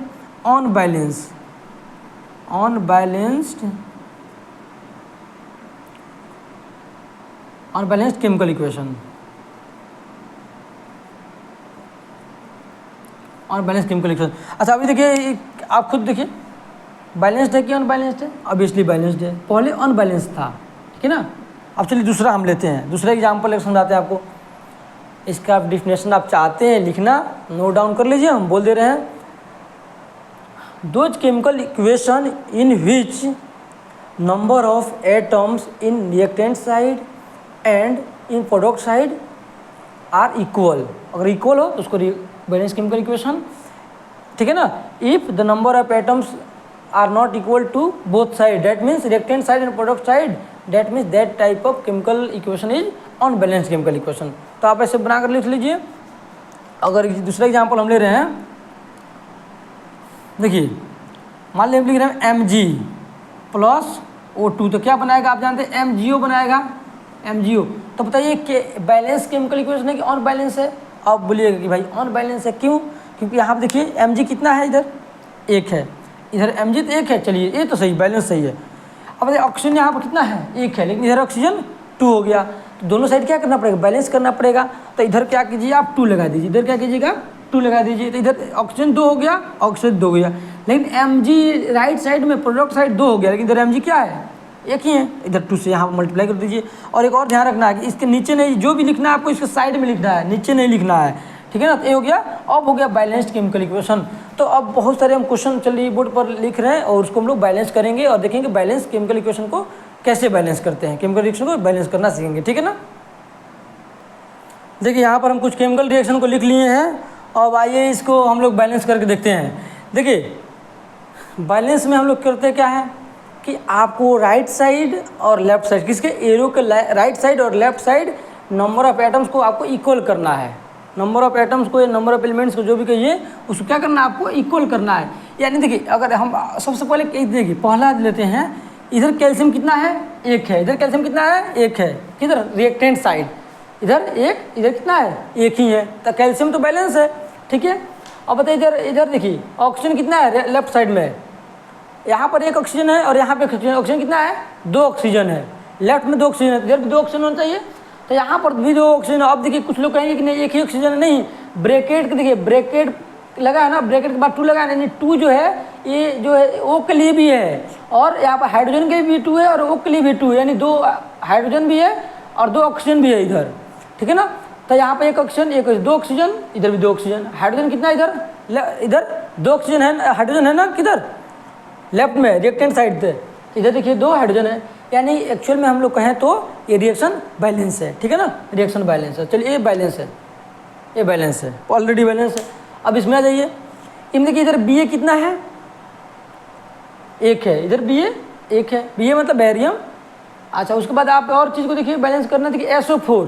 unbalanced chemical equation. Unbalanced chemical equation. अच्छा अभी देखिए आप खुद देखिए बैलेंस्ड है कि अनबैलेंस्ड है, ऑब्वियसली बैलेंस्ड है, पहले अनबैलेंस्ड था। ठीक है ना। अब चलिए दूसरा हम लेते हैं, दूसरा एग्जाम्पल एक समझाते हैं आपको। इसका डिफिनेशन आप चाहते हैं लिखना नोट डाउन कर लीजिए, हम बोल दे रहे हैं। Those chemical equation in which number of atoms in reactant side and in product side are equal, अगर इक्वल हो तो उसको बैलेंस केमिकल इक्वेशन। ठीक है ना। If the number of atoms are not equal to both side that means reactant side and product side that means that type of chemical equation is unbalanced chemical equation. तो आप ऐसे बनाकर लिख लीजिए। अगर दूसरा एग्जाम्पल हम ले रहे हैं, देखिए मान लीजिए हम लिख रहे हैं Mg+O2, तो क्या बनाएगा आप जानते हैं MgO बनाएगा, MgO। तो बताइए कि बैलेंस केमिकल इक्वेशन है कि अनबैलेंस है। आप बोलिएगा कि भाई अनबैलेंस है, क्यों? क्योंकि यहाँ पर देखिए Mg कितना है, इधर 1 है, इधर Mg तो 1 है, चलिए ये तो सही बैलेंस सही है। अब देखिए ऑक्सीजन यहाँ पर कितना है 1 है, लेकिन इधर ऑक्सीजन 2 हो गया, तो दोनों साइड क्या करना पड़ेगा बैलेंस करना पड़ेगा। तो इधर क्या कीजिए आप 2 लगा दीजिए, इधर क्या कीजिएगा 2 लगा दीजिए, तो इधर ऑक्सीजन 2 हो गया, ऑक्सीजन 2 हो गया। लेकिन Mg राइट साइड में प्रोडक्ट साइड 2 हो गया, लेकिन इधर Mg क्या है 1 ही है, इधर 2 से यहाँ मल्टीप्लाई कर दीजिए। और एक और ध्यान रखना है कि इसके नीचे नहीं, जो भी लिखना है आपको इसके साइड में लिखना है, नीचे नहीं लिखना है। ठीक है ना। तो ये हो गया, अब हो गया बैलेंस्ड केमिकल इक्वेशन। तो अब बहुत सारे हम क्वेश्चन चलिए बोर्ड पर लिख रहे हैं और उसको हम लोग बैलेंस करेंगे और देखेंगे बैलेंस केमिकल इक्वेशन को कैसे बैलेंस करते हैं, केमिकल रिएक्शन को बैलेंस करना सीखेंगे। ठीक है ना। देखिए यहाँ पर हम कुछ केमिकल रिएक्शन को लिख लिए हैं, अब आइए इसको हम लोग बैलेंस करके देखते हैं। देखिए बैलेंस में हम लोग करते क्या है कि आपको राइट साइड और लेफ्ट साइड, किसके एरो के राइट साइड और left side number of atoms को आपको इक्वल करना है। नंबर ऑफ एटम्स को या नंबर ऑफ एलिमेंट्स को जो भी कहिए उसको क्या करना है आपको इक्वल करना है। यानी देखिए अगर हम सबसे पहले देखिए पहला लेते हैं, इधर कैल्शियम कितना है 1 है, इधर कैल्शियम कितना है 1 है, किधर रिएक्टेंट साइड इधर 1, इधर कितना है 1 ही है, तो कैल्शियम तो बैलेंस है। ठीक है। अब बताइए इधर देखिए ऑक्सीजन कितना है लेफ्ट साइड में, यहाँ पर 1 ऑक्सीजन है और यहाँ पे ऑक्सीजन कितना है 2 ऑक्सीजन है, लेफ्ट में 2 ऑक्सीजन है, इधर भी 2 ऑक्सीजन होना चाहिए, तो यहाँ पर भी 2 ऑक्सीजन। अब देखिए कुछ लोग कहेंगे कि नहीं 1 ही ऑक्सीजन है, नहीं ब्रैकेट देखिए, ब्रैकेट लगा है ना, ब्रैकेट के बाद 2 लगा है, यानी 2 जो है ये जो है O के लिए भी है, और यहाँ पर हाइड्रोजन के लिए भी 2 है और O के लिए भी 2 है, यानी 2 हाइड्रोजन भी है और 2 ऑक्सीजन भी है इधर, ठीक है ना। तो यहाँ पर एक ऑक्सीजन, एक 2 ऑक्सीजन, इधर भी 2 ऑक्सीजन, हाइड्रोजन कितना इधर 2 ऑक्सीजन है, हाइड्रोजन है ना किधर लेफ्ट में रिएक्टेंट साइड पे, इधर देखिए 2 हाइड्रोजन है, यानी एक्चुअल में हम लोग कहें तो ये रिएक्शन बैलेंस है, ठीक है ना, रिएक्शन बैलेंस है। चलिए ये बैलेंस है, ये बैलेंस है, ऑलरेडी बैलेंस है। अब इसमें आ जाइए, इनमें देखिए इधर Ba कितना है, 1 है, इधर Ba 1 है, Ba मतलब बैरियम। अच्छा उसके बाद आप और चीज़ को देखिए बैलेंस करना, देखिए SO4।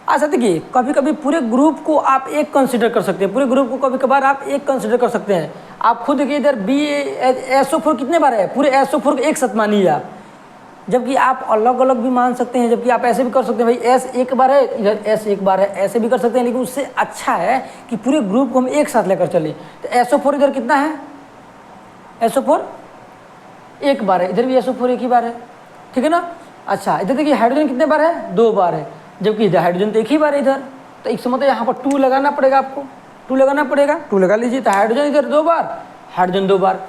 अच्छा देखिए कभी कभी पूरे ग्रुप को आप एक कंसिडर कर सकते हैं, पूरे ग्रुप को कभी कभार आप एक कंसिडर कर सकते हैं। आप खुद देखिए इधर SO4 कितने बार है, पूरे SO4 को एक साथ मानिए आप, जबकि आप अलग अलग भी मान सकते हैं, जबकि आप ऐसे भी कर सकते हैं भाई S 1 बार है, इधर S 1 बार है, ऐसे भी कर सकते हैं। लेकिन उससे अच्छा है कि पूरे ग्रुप को हम एक साथ लेकर चलें। तो SO4 इधर कितना है, SO4 1 बार है, इधर भी SO4 1 ही बार है, ठीक है ना। अच्छा इधर देखिए हाइड्रोजन कितने बार है, 2 बार है, जबकि इधर हाइड्रोजन तो 1 ही बार है इधर। तो इसका मतलब यहाँ पर 2 लगाना पड़ेगा आपको, 2 लगाना पड़ेगा, 2 लगा लीजिए। तो हाइड्रोजन इधर 2 बार, हाइड्रोजन 2 बार।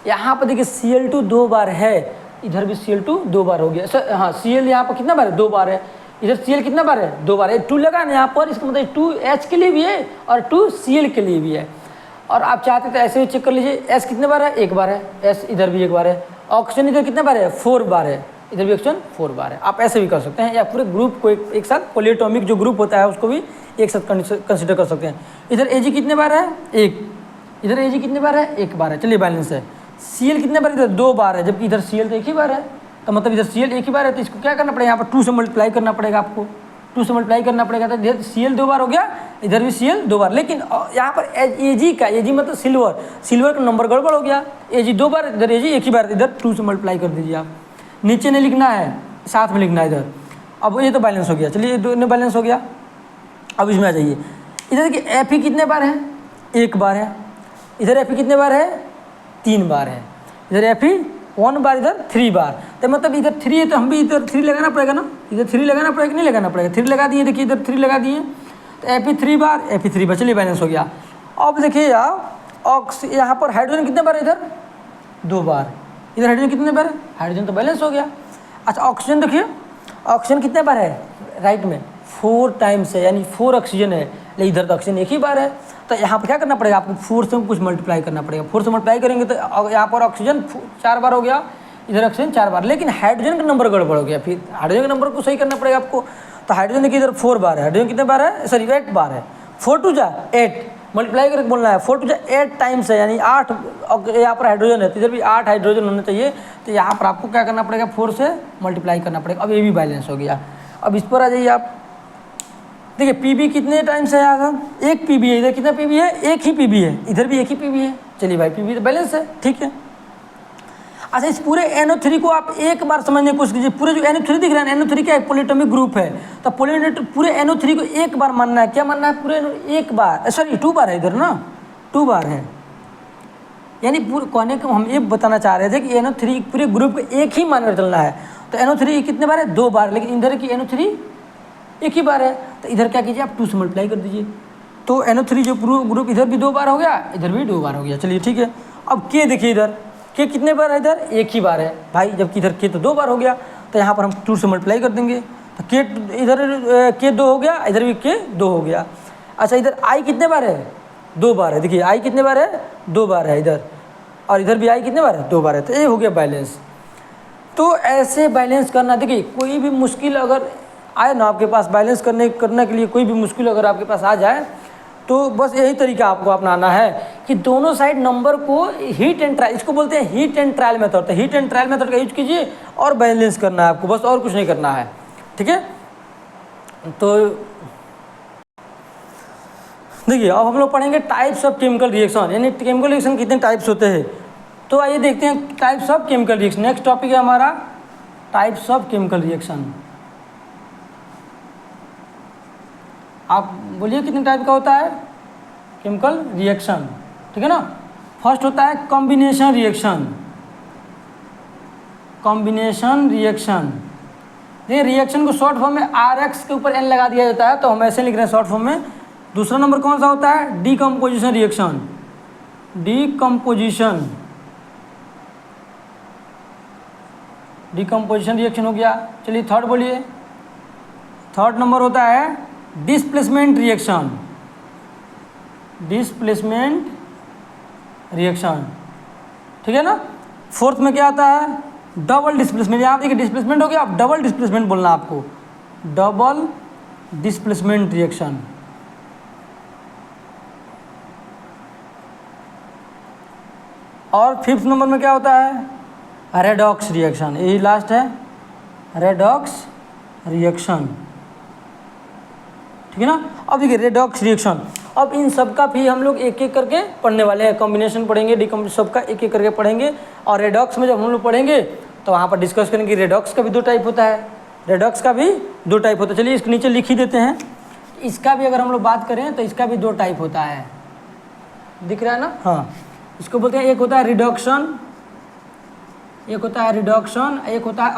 यहाँ पर देखिए Cl2 2 बार है, इधर भी Cl2 2 बार हो गया। सर हाँ Cl यहाँ पर कितना बार है, 2 बार है, इधर Cl कितना बार है, 2 बार है। 2 लगा ना यहाँ पर, इसका मतलब 2H के लिए भी है और 2Cl के लिए भी है। और आप चाहते तो ऐसे भी चेक कर लीजिए, S कितने बार है, 1 बार है, S इधर भी 1 बार है। ऑक्सीजन इधर कितने बार है, 4 बार है, इधर भी ऑक्सीजन 4 बार है। आप ऐसे भी कर सकते हैं, या पूरे ग्रुप को एक साथ पॉलीएटॉमिक जो ग्रुप होता है उसको भी एक साथ कंसिडर कर सकते हैं। इधर Ag कितने बार है, 1, इधर Ag कितने बार है, 1 बार है। चलिए बैलेंस है। Cl कितने बार, इधर 2 बार है, जबकि इधर Cl तो 1 ही बार है। तो मतलब इधर Cl 1 ही बार है, तो इसको क्या करना पड़ेगा, यहाँ पर 2 से मल्टीप्लाई करना पड़ेगा आपको, 2 से मल्टीप्लाई करना पड़ेगा। तो इधर Cl 2 बार हो गया, इधर भी Cl 2 बार। लेकिन यहाँ पर Ag का, Ag मतलब सिल्वर का नंबर गड़बड़ हो गया। Ag 2 बार, इधर Ag 1 ही बार, इधर 2 से मल्टीप्लाई कर दीजिए आप। नीचे नहीं लिखना है, साथ में लिखना है इधर। अब ये तो बैलेंस हो गया, चलिए दोनों बैलेंस हो गया। अब इसमें आ जाइए, इधर देखिए Fe कितने बार है, 1 बार है, इधर Fe कितने बार है, 3 बार है, इधर Fe 1 बार, इधर 3 बार। तो मतलब इधर 3 है तो हम भी इधर 3 लगाना पड़ेगा ना, इधर 3 लगाना पड़ेगा, नहीं लगाना पड़ेगा, 3 लगा दिए। देखिए इधर 3 लगा दिए, तो Fe 3 बार, Fe 3 बार, चलिए बैलेंस हो गया। अब देखिए यहाँ पर हाइड्रोजन कितने बार है, इधर 2 बार, इधर हाइड्रोजन कितने बार है, हाइड्रोजन तो बैलेंस हो गया। अच्छा ऑक्सीजन देखिए, ऑक्सीजन कितने बार है, राइट में 4 टाइम्स है, यानी 4 ऑक्सीजन है, लेकिन इधर तो ऑक्सीजन 1 ही बार है। तो यहाँ पर क्या करना पड़ेगा आपको, 4 से कुछ मल्टीप्लाई करना पड़ेगा। 4 से मल्टीप्लाई करेंगे तो यहाँ पर ऑक्सीजन 4 बार हो गया, इधर ऑक्सीजन 4 बार। लेकिन हाइड्रोजन का नंबर गड़बड़ हो गया, फिर हाइड्रोजन के नंबर को सही करना पड़ेगा आपको। तो हाइड्रोजन देखिए इधर 4 बार है, हाइड्रोजन कितने बार है, सॉरी 8 बार है, 4 2 जा 8 मल्टीप्लाई करके बोलना है, 4 2 जा 8 टाइम्स है, यानी 8 यहाँ पर हाइड्रोजन है, तो इधर भी 8 हाइड्रोजन होना चाहिए। तो यहाँ पर आपको क्या करना पड़ेगा, 4 से मल्टीप्लाई करना पड़ेगा। अब ये भी बैलेंस हो गया। अब इस पर आ जाइए आप, देखिए Pb कितने टाइम्स है, यहाँ 1 Pb है, इधर कितना Pb है, 1 ही Pb है, इधर भी 1 ही Pb है। चलिए भाई Pb तो बैलेंस है, ठीक है। अच्छा इस पूरे NO3 को आप एक बार समझने की कोशिश कीजिए। पूरे जो NO3 दिख रहा है, NO3 क्या है, पॉलीएटॉमिक ग्रुप है। तो पूरे NO3 को एक बार मानना है, क्या मानना है, पूरे एक बार, सॉरी 2 बार है इधर ना, 2 बार है। यानी पूरे कहने को हम ये बताना चाह रहे थे कि NO3 पूरे ग्रुप को एक ही मानकर चलना है। तो NO3 कितने बार है, 2 बार, लेकिन इधर की NO3 1 ही बार है। तो इधर क्या कीजिए आप 2 से मल्टीप्लाई कर दीजिए। तो NO3 जो पूरा ग्रुप इधर भी 2 बार हो गया, इधर भी 2 बार हो गया। चलिए ठीक है। अब K देखिए, इधर K कितने बार है, इधर 1 ही बार है भाई, जबकि इधर K तो 2 बार हो गया। तो यहाँ पर हम 2 से मल्टीप्लाई कर देंगे, तो K इधर K 2 हो गया, इधर भी K 2 हो गया। अच्छा इधर I कितने बार है, 2 बार है। देखिए I कितने बार है, 2 बार है इधर, और इधर भी I कितने बार है, 2 बार है। तो ये हो गया बैलेंस। तो ऐसे बैलेंस करना, देखिए कोई भी मुश्किल अगर आए ना आपके पास, बैलेंस करने के लिए कोई भी मुश्किल अगर आपके पास आ जाए, तो बस यही तरीका आपको अपनाना है कि दोनों साइड नंबर को हीट एंड ट्रायल, इसको बोलते हैं हीट एंड ट्रायल मेथड। तो हीट एंड ट्रायल मेथड का यूज कीजिए और बैलेंस करना है आपको, बस और कुछ नहीं करना है, ठीक है। तो देखिए अब हम लोग पढ़ेंगे टाइप्स ऑफ केमिकल रिएक्शन, यानी केमिकल रिएक्शन कितने टाइप्स होते हैं। तो आइए देखते हैं types of chemical reaction. Next topic है हमारा टाइप्स ऑफ केमिकल रिएक्शन। आप बोलिए कितने टाइप का होता है केमिकल रिएक्शन, ठीक है ना। फर्स्ट होता है कॉम्बिनेशन रिएक्शन। कॉम्बिनेशन रिएक्शन, ये रिएक्शन को शॉर्ट फॉर्म में RX के ऊपर N लगा दिया जाता है, तो हम ऐसे लिख रहे हैं शॉर्ट फॉर्म में दूसरा नंबर कौन सा होता है? Decomposition reaction. डीकम्पोजिशन रिएक्शन हो गया। चलिए थर्ड बोलिए। थर्ड नंबर होता है डिस्प्लेसमेंट रिएक्शन। ठीक है ना। फोर्थ में क्या आता है? Double displacement. यहाँ देखिए डिस्प्लेसमेंट हो गया, अब डबल डिस्प्लेसमेंट बोलना आपको, डबल डिस्प्लेसमेंट रिएक्शन। और फिफ्थ नंबर में क्या होता है? Redox reaction. यही लास्ट है, रेडॉक्स रिएक्शन। ठीक है ना। अब देखिए रेडॉक्स रिएक्शन, अब इन सब का भी हम लोग एक एक करके पढ़ने वाले हैं। कॉम्बिनेशन पढ़ेंगे, डीकम्पोजिशन, सबका एक एक करके पढ़ेंगे। और रेडॉक्स में जब हम लोग पढ़ेंगे तो वहाँ पर डिस्कस करेंगे। रेडॉक्स का भी दो टाइप होता है, रेडॉक्स का भी दो टाइप होता है। चलिए इसके नीचे लिख ही देते हैं। इसका भी अगर हम लोग बात करें तो इसका भी दो टाइप होता है, दिख रहा है ना। हाँ, इसको बोलते हैं, एक होता है रिडक्शन, एक होता है रिडक्शन, एक होता है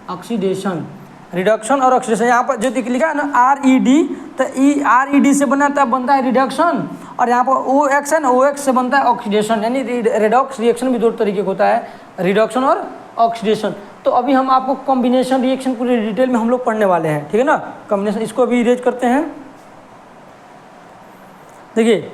ऑक्सीडेशन। रिडक्शन और ऑक्सीडेशन। यहाँ पर जो लिखा है ना RED, तो RED से बनता है रिडक्शन, और यहाँ पर OX है ना, OX से बनता है ऑक्सीडेशन। यानी रेडॉक्स रिएक्शन भी दो तरीके का होता है, रिडक्शन और ऑक्सीडेशन। तो अभी हम आपको कॉम्बिनेशन रिएक्शन पूरी डिटेल में हम लोग पढ़ने वाले हैं। ठीक है ना। कॉम्बिनेशन, इसको अभी इरेज करते हैं। देखिए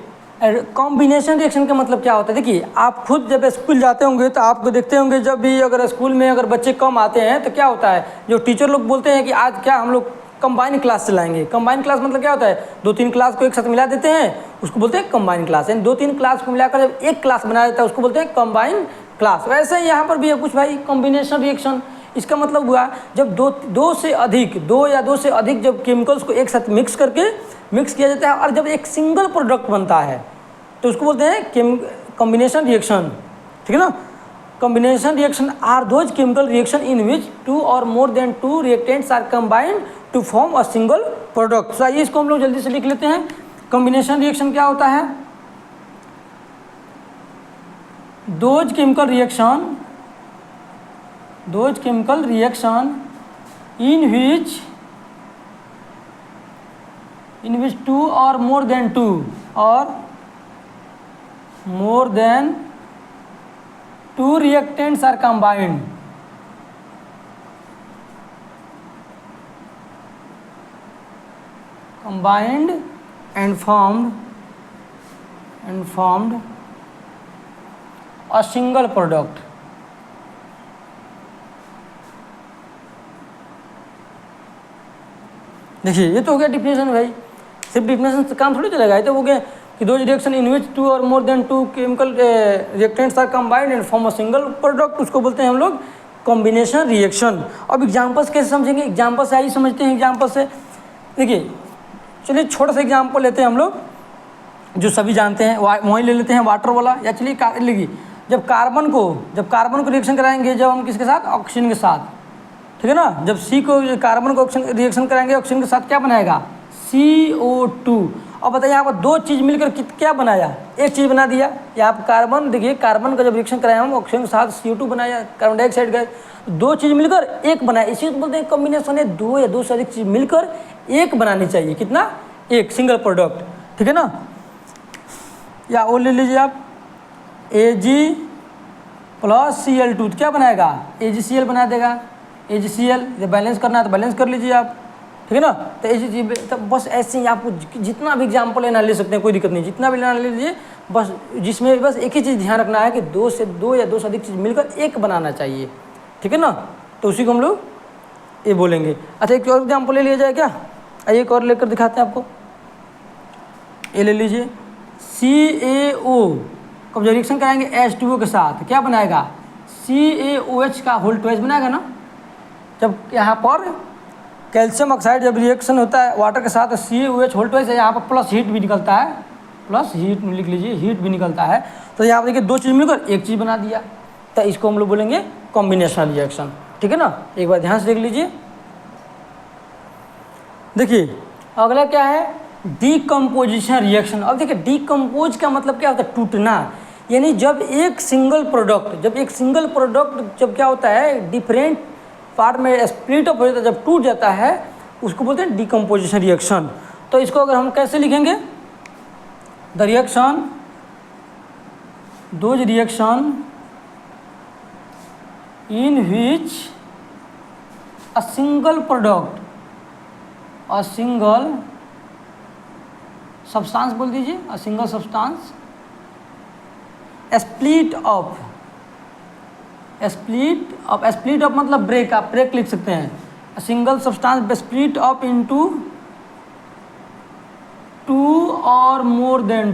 कॉम्बिनेशन रिएक्शन का मतलब क्या होता है? देखिए आप खुद जब स्कूल जाते होंगे तो आपको देखते होंगे, जब भी अगर स्कूल में अगर बच्चे कम आते हैं तो क्या होता है, जो टीचर लोग बोलते हैं कि आज क्या हम लोग कंबाइन क्लास चलाएंगे। कंबाइन क्लास मतलब क्या होता है? 2-3 क्लास को एक साथ मिला देते हैं, उसको बोलते हैं कंबाइन क्लास। यानी 2-3 क्लास को मिलाकर जब एक क्लास बना देता है उसको बोलते हैं कंबाइन क्लास। वैसे ही यहाँ पर भी है कुछ भाई, कॉम्बिनेशन रिएक्शन। इसका मतलब हुआ जब दो या दो से अधिक जब केमिकल्स को एक साथ मिक्स किया जाता है और जब एक सिंगल प्रोडक्ट बनता है तो उसको बोलते हैं कॉम्बिनेशन रिएक्शन। ठीक है ना। Combination reaction are those chemical reaction in which 2 और more than 2 reactants are combined to form a single product. तो आइए इसको हम लोग जल्दी से लिख लेते हैं। कॉम्बिनेशन रिएक्शन क्या होता है? Those chemical reaction in which 2 और मोर देन 2 और more than 2 reactants are combined and formed a single product। देखिए ये तो हो गया डिफिनेशन भाई, सिर्फ डिफिनेशन से काम थोड़ी चलेगा। ये तो हो गया कि दो रिएक्शन इन विच 2 और more than 2 chemical reactants are combined and form a single product, उसको बोलते हैं हम लोग कॉम्बिनेशन रिएक्शन। अब एग्जांपल्स कैसे समझेंगे? एग्जांपल से आई समझते हैं। एग्जांपल से देखिए, चलिए छोटा सा एग्जांपल लेते हैं हम लोग जो सभी जानते हैं, वहीं ले लेते हैं वाटर वाला। या चलिए लिखिए, जब कार्बन को रिएक्शन कराएंगे जब हम किसके साथ? ऑक्सीजन के साथ। ठीक है ना। जब कार्बन को रिएक्शन कराएंगे ऑक्सीजन के साथ, क्या बनाएगा? CO2। और बताइए यहाँ पर दो चीज़ मिलकर क्या बनाया? एक चीज़ बना दिया। यहाँ पर कार्बन, देखिए कार्बन का जब रिएक्शन कराया हम ऑक्सीजन के साथ CO2 बनाया, कार्बन डाइऑक्साइड गैस, दो चीज़ मिलकर एक बनाया। इसी को बोलते हैं कॉम्बिनेशन है। दो या दो से अधिक चीज़ मिलकर एक बनानी चाहिए। कितना? एक सिंगल प्रोडक्ट। ठीक है ना। या वो ले लीजिए आप Ag + Cl2, तो क्या बनाएगा? AgCl बना देगा। AgCl जब बैलेंस करना है तो बैलेंस कर लीजिए आप। ठीक है ना। तो ऐसी चीज़, तो बस ऐसे ही आपको जितना भी एग्जाम्पल लेना ले सकते हैं, कोई दिक्कत नहीं, जितना भी लेना ले लीजिए। बस जिसमें बस एक ही चीज़ ध्यान रखना है कि दो या दो से अधिक चीज़ मिलकर एक बनाना चाहिए। ठीक है ना। तो उसी को हम लोग ये बोलेंगे। अच्छा एक और एग्जाम्पल ले लिया जाए क्या? आइए एक और लेकर दिखाते हैं आपको। ये ले लीजिए CaO कब जब रिएक्शन कराएंगे H2O के साथ, क्या बनाएगा? CaOH का होल ट्वाइस बनाएगा ना। जब यहाँ पर कैल्शियम ऑक्साइड जब रिएक्शन होता है वाटर के साथ, CaOH होल ट्वाइस है, यहाँ पर प्लस हीट भी निकलता है, प्लस हीट लिख लीजिए, हीट भी निकलता है। तो यहाँ पर देखिए दो चीज़ मिलकर एक चीज़ बना दिया, तो इसको हम लोग बोलेंगे कॉम्बिनेशन रिएक्शन। ठीक है ना। एक बार ध्यान से देख लीजिए। देखिए अगला क्या है? Decomposition reaction. अब देखिए डीकम्पोज का मतलब क्या होता है? टूटना। यानी जब एक सिंगल प्रोडक्ट जब क्या होता है, डिफरेंट पार्ट में स्प्लिट अप हो जाता है, जब टूट जाता है उसको बोलते हैं डिकम्पोजिशन रिएक्शन। तो इसको अगर हम कैसे लिखेंगे, the reaction, those reaction in which a single product, a single substance बोल दीजिए, a single substance split up, split up मतलब ब्रेक, आप ब्रेक लिख सकते हैं। A single substance split up into 2 और मोर देन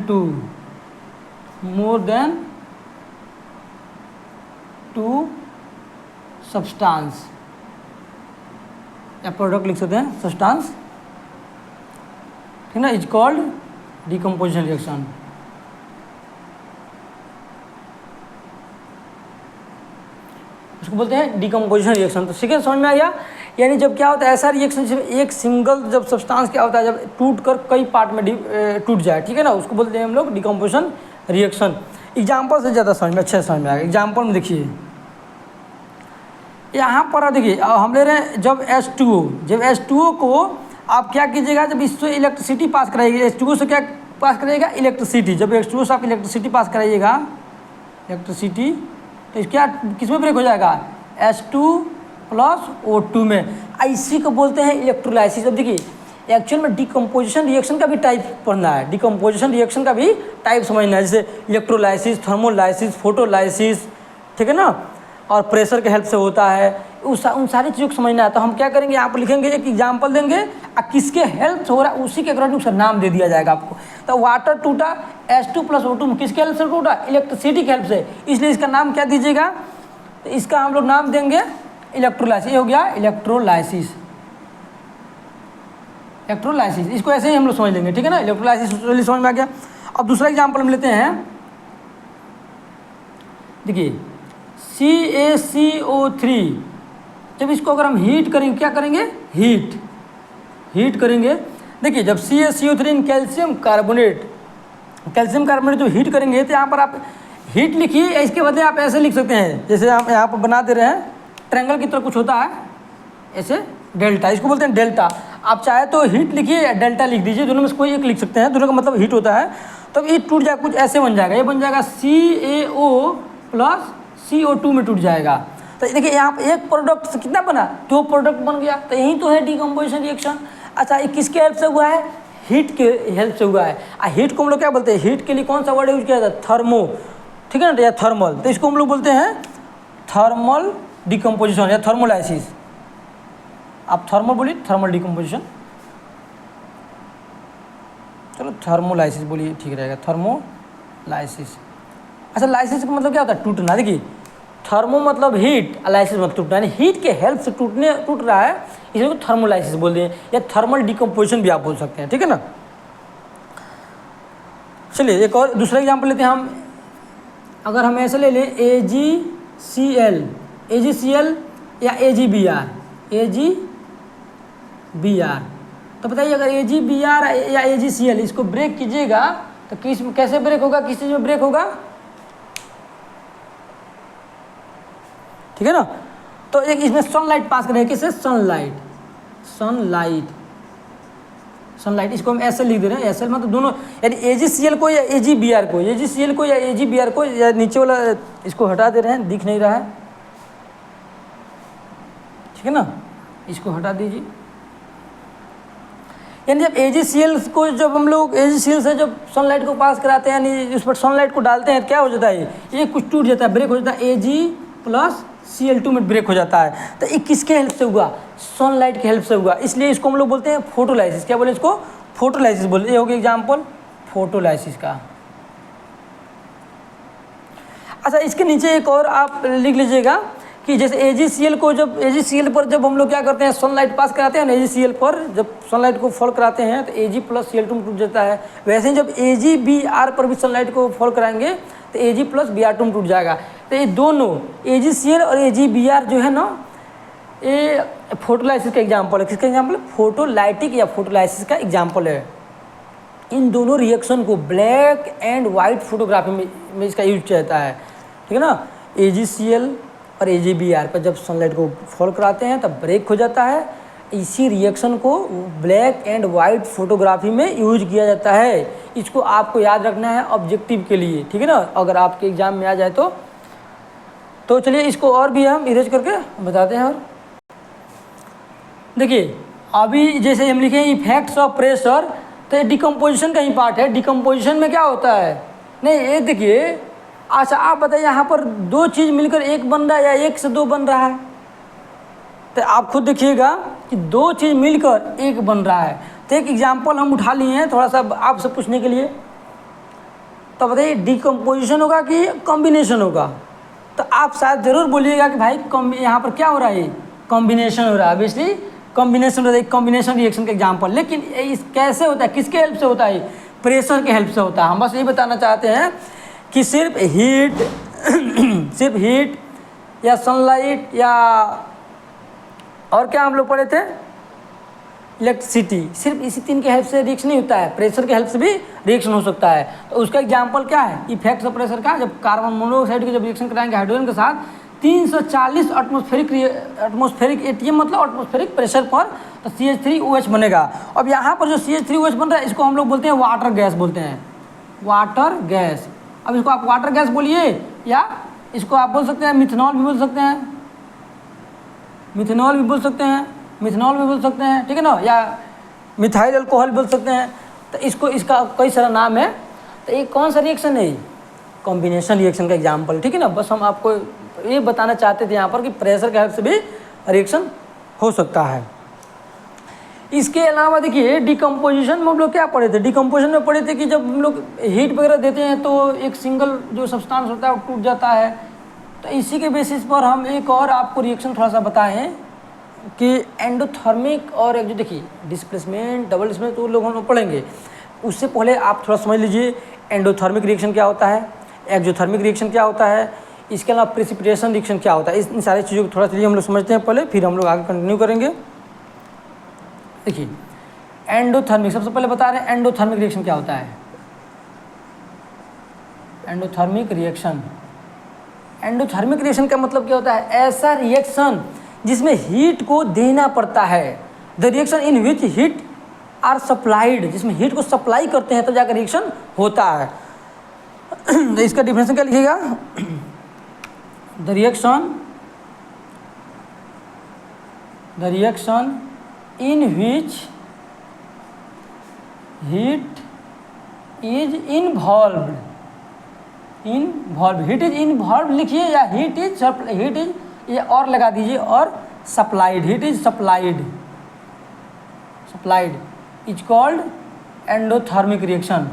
2 सब्सटेंस, या प्रोडक्ट लिख सकते हैं सब्सटेंस, ठीक ना, इज कॉल्ड डिकम्पोजिशन रिएक्शन। उसको बोलते हैं डिकम्पोजिशन रिएक्शन। तो ठीक है, समझ में आ गया। यानी जब क्या होता है ऐसा रिएक्शन, एक सिंगल जब सब्सटेंस क्या होता है जब टूट कर कई पार्ट में टूट जाए, ठीक है ना, उसको बोलते हैं हम लोग डिकम्पोजिशन रिएक्शन। एग्जाम्पल से ज़्यादा समझ में अच्छे से समझ में आएगा। एग्जाम्पल में देखिए, यहाँ पर देखिए हम ले रहे हैं जब H2O, जब H2O को आप क्या कीजिएगा, जब इससे इलेक्ट्रिसिटी पास कराइएगा, H2O से क्या पास कराइएगा, इलेक्ट्रिसिटी। जब H2O से आप इलेक्ट्रिसिटी पास कराइएगा, इलेक्ट्रिसिटी, तो क्या किस में ब्रेक हो जाएगा, H2+O2 में। इसी को बोलते हैं इलेक्ट्रोलाइसिस। अब देखिए एक्चुअल में डिकम्पोजिशन रिएक्शन का भी टाइप पढ़ना है, डिकम्पोजिशन रिएक्शन का भी टाइप समझना है, जैसे इलेक्ट्रोलाइसिस, थर्मोलाइसिस, फोटोलाइसिस, ठीक है ना, और प्रेशर के हेल्प से होता है, उन सारी चीज़ों को समझना है। तो हम क्या करेंगे, यहाँ पर लिखेंगे, एक एग्जाम्पल देंगे और किसके हेल्प से हो रहा है उसी के अकॉर्डिंग उसका नाम दे दिया जाएगा आपको। तो वाटर टूटा H2+O2 में किसके हेल्प से टूटा, इलेक्ट्रिसिटी के हेल्प से, इसलिए इसका नाम क्या दीजिएगा, तो इसका हम लोग नाम देंगे इलेक्ट्रोलाइसिस। ये हो गया इलेक्ट्रोलाइसिस, इलेक्ट्रोलाइसिस, इसको ऐसे ही हम लोग समझ लेंगे, ठीक है ना, इलेक्ट्रोलाइसिस समझ में आ गया। अब दूसरा एग्जाम्पल हम लेते हैं, देखिए CaCO3, जब इसको अगर हम हीट करेंगे, क्या करेंगे, हीट करेंगे। देखिए जब CaCO3 इन कैल्शियम कार्बोनेट जो हीट करेंगे, तो यहाँ पर आप हीट लिखिए, इसके बदले आप ऐसे लिख सकते हैं, जैसे आप यहाँ पर बना दे रहे हैं ट्रायंगल की तरह कुछ होता है ऐसे, डेल्टा, इसको बोलते हैं डेल्टा। आप चाहे तो हीट लिखिए या डेल्टा लिख दीजिए, दोनों में से कोई एक लिख सकते हैं, दोनों का मतलब हीट होता है। तब ये टूट जाएगा, कुछ ऐसे बन जाएगा, ये बन जाएगा CaO+CO2 में टूट जाएगा। तो देखिए यहाँ पर एक प्रोडक्ट से कितना बना, 2 प्रोडक्ट बन गया। तो यही तो है डिकम्पोजिशन रिएक्शन। अच्छा, ये किसके हेल्प से हुआ है, हीट के हेल्प से हुआ है। हीट को हम लोग क्या बोलते हैं, हीट के लिए कौन सा वर्ड यूज किया जाता है, थर्मो, ठीक है ना, या थर्मल। तो इसको हम लोग बोलते हैं थर्मल डिकम्पोजिशन या थर्मोलाइसिस। आप थर्मल बोलिए, थर्मल डिकम्पोजिशन, चलो थर्मोलाइसिस बोलिए, ठीक रहेगा, थर्मोलाइसिस। अच्छा, लाइसिस का मतलब क्या होता है, टूटना। देखिए थर्मो मतलब हीट, लाइसिस मतलब टूटना, यानी हीट के हेल्प से टूट रहा है, इसको थर्मोलाइसिस बोलते हैं, या थर्मल डिकम्पोजिशन भी आप बोल सकते हैं, ठीक है ना। चलिए एक और दूसरा एग्जाम्पल लेते हैं हम। अगर हम ऐसे ले लें AgCl या AgBr, तो बताइए अगर AgBr या AgCl इसको ब्रेक कीजिएगा तो कैसे ब्रेक होगा, किस चीज़ में ब्रेक होगा, ठीक है ना। तो एक इसमें सनलाइट पास करेंगे, किससे, सनलाइट, इसको हम ऐसे लिख दे रहे हैं, ऐसे मतलब दोनों, यानी AgCl को या AgBr को, या नीचे वाला इसको हटा दे रहे हैं, दिख नहीं रहा है, ठीक है ना, इसको हटा दीजिए। यानी जब AgCl को जब हम लोग AgCl से जब सनलाइट को पास कराते हैं, यानी उस पर सनलाइट को डालते हैं, क्या हो जाता है, ये कुछ टूट जाता है, ब्रेक हो जाता है, Ag+Cl2 में ब्रेक हो जाता है। तो ये किसके हेल्प से हुआ, सनलाइट के हेल्प से हुआ, इसलिए इसको हम लोग बोलते हैं फोटोलाइसिस। क्या बोले इसको, फोटोलाइसिस बोलते हैं। ये हो गया एग्जाम्पल फोटोलाइसिस का। अच्छा, इसके नीचे एक और आप लिख लीजिएगा कि जैसे AgCl को जब AgCl पर जब हम लोग क्या करते हैं, सनलाइट पास कराते हैं, AgCl पर जब सनलाइट को फॉल कराते हैं तो Ag+Cl2 में टूट जाता है। वैसे ही जब AgBr पर भी सनलाइट को फॉल कराएंगे तो Ag+Br2 में टूट जाएगा। तो ये दोनों AgCl और AgBr जो है ना, ये फोटोलाइसिस का एग्जाम्पल है। किसका एग्जाम्पल है, फोटोलाइटिक या फोटोलाइसिस का एग्जाम्पल है। इन दोनों रिएक्शन को ब्लैक एंड वाइट फोटोग्राफी में इसका यूज किया जाता है, ठीक है ना। AgCl और AgBr पर जब सनलाइट को फॉल कराते हैं तब ब्रेक हो जाता है, इसी रिएक्शन को ब्लैक एंड वाइट फोटोग्राफी में यूज किया जाता है। इसको आपको याद रखना है ऑब्जेक्टिव के लिए, ठीक है ना, अगर आपके एग्जाम में आ जाए तो चलिए इसको और भी हम इरेज करके बताते हैं। और देखिए अभी जैसे हम लिखे इफेक्ट्स ऑफ प्रेशर, तो ये डिकम्पोजिशन का ही पार्ट है। डिकम्पोजिशन में क्या होता है, नहीं ये देखिए, अच्छा आप बताइए यहाँ पर दो चीज़ मिलकर एक बन रहा है या एक से दो बन रहा है? तो आप खुद देखिएगा कि दो चीज़ मिलकर एक बन रहा है। तो एक एग्जाम्पल हम उठा लिए हैं थोड़ा सा आपसे पूछने के लिए, तो बताइए डिकम्पोजिशन होगा कि कॉम्बिनेशन होगा? तो आप शायद ज़रूर बोलिएगा कि भाई यहाँ पर क्या हो रहा है, कॉम्बिनेशन हो रहा है। ऑब्वियसली कॉम्बिनेशन होता है, कॉम्बिनेशन रिएक्शन का एग्जाम्पल। लेकिन इस कैसे होता है, किसके हेल्प से होता है? प्रेशर के हेल्प से होता है। हम बस ये बताना चाहते हैं कि सिर्फ हीट या सनलाइट या और क्या हम लोग पढ़े थे, इलेक्ट्रिसिटी, सिर्फ इसी तीन के हेल्प से रिएक्शन नहीं होता है, प्रेशर के हेल्प से भी रिएक्शन हो सकता है। तो उसका एग्जाम्पल क्या है, इफेक्ट्स ऑफ प्रेशर का, जब कार्बन मोनोऑक्साइड के जब रिएक्शन कराएंगे हाइड्रोजन के साथ 340 एटमॉस्फेरिक एटीएम मतलब एटमॉस्फेरिक प्रेशर पर, तो CH3OH बनेगा। अब यहाँ पर जो CH3OH बन रहा है इसको हम लोग बोलते हैं वाटर गैस बोलते हैं, वाटर गैस। अब इसको आप वाटर गैस बोलिए या इसको आप बोल सकते हैं मिथेनॉल भी बोल सकते हैं, मिथेनॉल भी बोल सकते हैं, मिथेनॉल भी बोल सकते हैं, ठीक है ना, या मिथाइल अल्कोहल बोल सकते हैं। तो इसका कई सारा नाम है। तो ये कौन सा रिएक्शन है, कॉम्बिनेशन रिएक्शन का एग्जाम्पल, ठीक है ना। बस हम आपको ये बताना चाहते थे यहाँ पर कि प्रेशर के हेल्प से भी रिएक्शन हो सकता है। इसके अलावा देखिए डिकम्पोजिशन में हम लोग क्या पढ़े थे, डिकम्पोजिशन में पढ़े थे कि जब हम लोग हीट वगैरह देते हैं तो एक सिंगल जो सब्सटेंस होता है वो टूट जाता है। तो इसी के बेसिस पर हम एक और आपको रिएक्शन थोड़ा सा बताएं कि एंडोथर्मिक और एक जो देखिए डिस्प्लेसमेंट, डबल डिस्प्लेसमेंट तो लोग हम पढ़ेंगे। उससे पहले आप थोड़ा समझ लीजिए एंडोथर्मिक रिएक्शन क्या होता है, एक्सोथर्मिक रिएक्शन क्या होता है, इसके अलावा प्रेसिपिटेशन रिएक्शन क्या होता है। इन सारी चीज़ों को थोड़ा चलिए हम लोग समझते हैं पहले, फिर हम लोग आगे कंटिन्यू करेंगे। देखिए एंडोथर्मिक, सबसे पहले बता रहे हैं एंडोथर्मिक रिएक्शन क्या होता है। एंडोथर्मिक रिएक्शन, एंडोथर्मिक रिएक्शन का मतलब क्या होता है, ऐसा रिएक्शन जिसमें हीट को देना पड़ता है। The reaction in which heat are supplied, जिसमें हीट को सप्लाई करते हैं तब जाकर रिएक्शन होता है। तो इसका डिफिनेशन क्या लिखिएगा, the reaction in which heat is involved, heat is involved लिखिए या heat is ये और लगा दीजिए और supplied, heat is supplied is called endothermic reaction।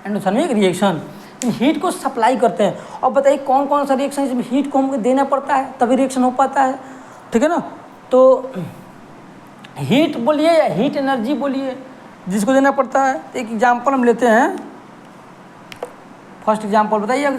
Endothermic reaction heat को सप्लाई करते हैं। और बताइए कौन कौन सा रिएक्शन जिसमें हीट को हमको देना पड़ता है तभी रिएक्शन हो पाता है, ठीक है ना। तो हीट बोलिए या हीट एनर्जी बोलिए, जिसको देना पड़ता है। एक एग्जांपल हम लेते हैं, फर्स्ट एग्जांपल बताइए,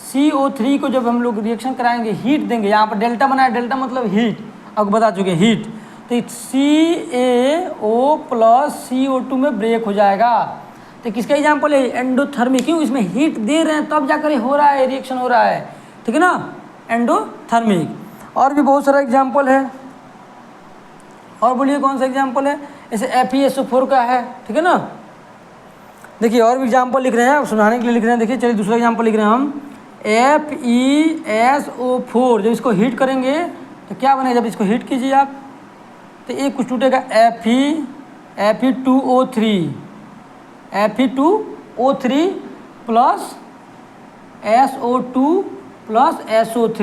CaCO3 को जब हम लोग रिएक्शन कराएंगे हीट देंगे, यहाँ पर डेल्टा बना है, डेल्टा मतलब हीट, अब बता चुके हीट, तो CaO प्लस CO2 में ब्रेक हो जाएगा। तो किसका एग्जाम्पल है, एंडोथर्मिक। क्यों, इसमें हीट दे रहे हैं तब जाकर हो रहा है, रिएक्शन हो रहा है, ठीक है ना, एंडोथर्मिक। और भी बहुत सारा एग्जाम्पल है, और बोलिए कौन सा एग्जाम्पल है, जैसे FeSO4 का है, ठीक है ना। देखिए और भी एग्जाम्पल लिख रहे हैं, सुनाने के लिए लिख रहे हैं। देखिए चलिए दूसरा एग्जाम्पल लिख रहे हैं हम, FeSO4, जब इसको हीट करेंगे तो क्या बनेगा, जब इसको हीट कीजिए आप तो एक कुछ टूटेगा, Fe2O3 plus SO2 plus SO3,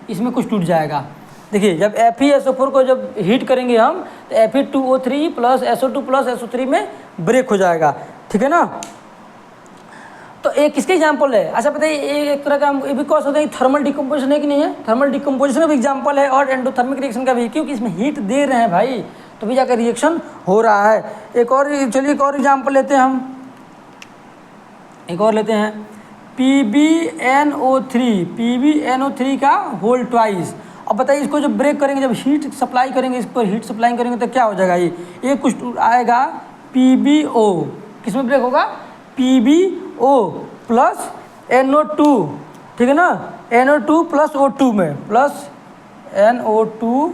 इसमें कुछ टूट जाएगा। देखिए जब FeSO4 को जब हीट करेंगे हम तो Fe2O3 plus SO2 plus SO3 में ब्रेक हो जाएगा, ठीक है ना। तो एक किसके एग्जाम्पल है, अच्छा बताइए, एक तरह का ये भी कॉज होता है, थर्मल डिकम्पोजिशन है कि नहीं है, थर्मल डिकम्पोजिशन का भी एग्जाम्पल है और एंडोथर्मिक रिएक्शन का भी, क्योंकि इसमें हीट दे रहे हैं भाई तो भी जाकर रिएक्शन हो रहा है। एक और चलिए एक और एग्जाम्पल लेते हैं हम, एक और लेते हैं PbNO3 का होल ट्वाइस। अब बताइए इसको जब ब्रेक करेंगे, जब हीट सप्लाई करेंगे, इस पर हीट सप्लाई करेंगे तो क्या हो जाएगा, ये कुछ आएगा PbO, किस में ब्रेक होगा, PbO प्लस NO2 ठीक है ना, NO2 प्लस O2 में, प्लस NO2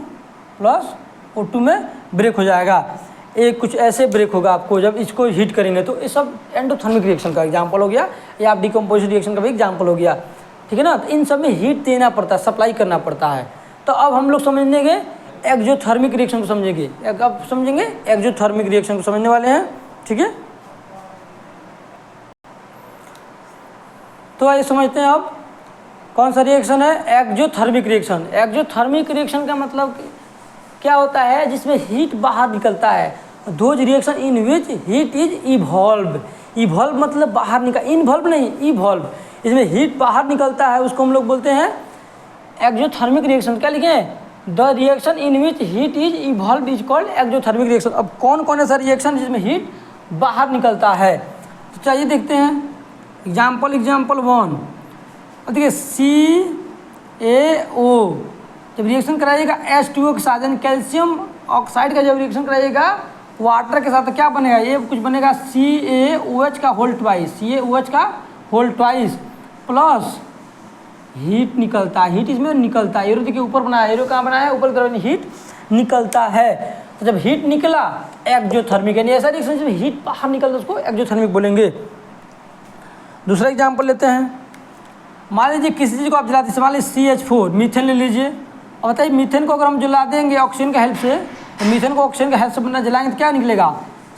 प्लस O2 में ब्रेक हो जाएगा। एक कुछ ऐसे ब्रेक होगा आपको जब इसको हीट करेंगे। तो ये सब एंडोथर्मिक रिएक्शन का एग्जांपल हो गया, या आप डिकम्पोजिशन रिएक्शन का भी एग्जांपल हो गया। ठीक है ना, तो इन सब में हीट देना पड़ता है, सप्लाई करना पड़ता है। तो अब हम लोग समझेंगे एक्सोथर्मिक रिएक्शन को समझेंगे। अब समझेंगे एक्सोथर्मिक रिएक्शन को समझने वाले हैं। ठीक है, तो आइए समझते हैं अब कौन सा रिएक्शन है एक्सोथर्मिक रिएक्शन। एक्सोथर्मिक रिएक्शन का मतलब क्या होता है, जिसमें हीट बाहर निकलता है। Those reaction in which heat is evolve. Evolve मतलब बाहर निकल, इनवॉल्व नहीं, इवॉल्व। इसमें हीट बाहर निकलता है, उसको हम लोग बोलते हैं एक्सोथर्मिक रिएक्शन। क्या लिखें, the reaction in which heat is evolve is called exothermic reaction. अब कौन कौन ऐसा रिएक्शन जिसमें हीट बाहर निकलता है, तो चलिए देखते हैं। एग्जाम्पल 1, अब देखिए CaO जब रिएक्शन कराइएगा H2O के साथ, यानी कैल्शियम ऑक्साइड का जब रिएक्शन कराइएगा वाटर के साथ, तो क्या बनेगा, ये कुछ बनेगा CaOH का होल ट्वाइस, CaOH का होल ट्वाइस प्लस हीट निकलता है। हीट इसमें निकलता है, एरो देखिए ऊपर बनाया है, एरो कहाँ बनाया है, ऊपर की तरफ हीट निकलता है। तो जब हीट निकला एक्सोथर्मिक, यानी ऐसा रिएक्शन जिसमें हीट बाहर निकलता है उसको एक्सोथर्मिक बोलेंगे। दूसरा एग्जाम्पल लेते हैं। मान लीजिए किसी चीज़ को आप जलाते हैं, मान लीजिए CH4 मीथेन ले लीजिए। और बताइए मीथेन को अगर हम जला देंगे ऑक्सीजन का हेल्प से, तो मीथेन को ऑक्सीजन का हेल्प से बना जलाएंगे तो क्या निकलेगा,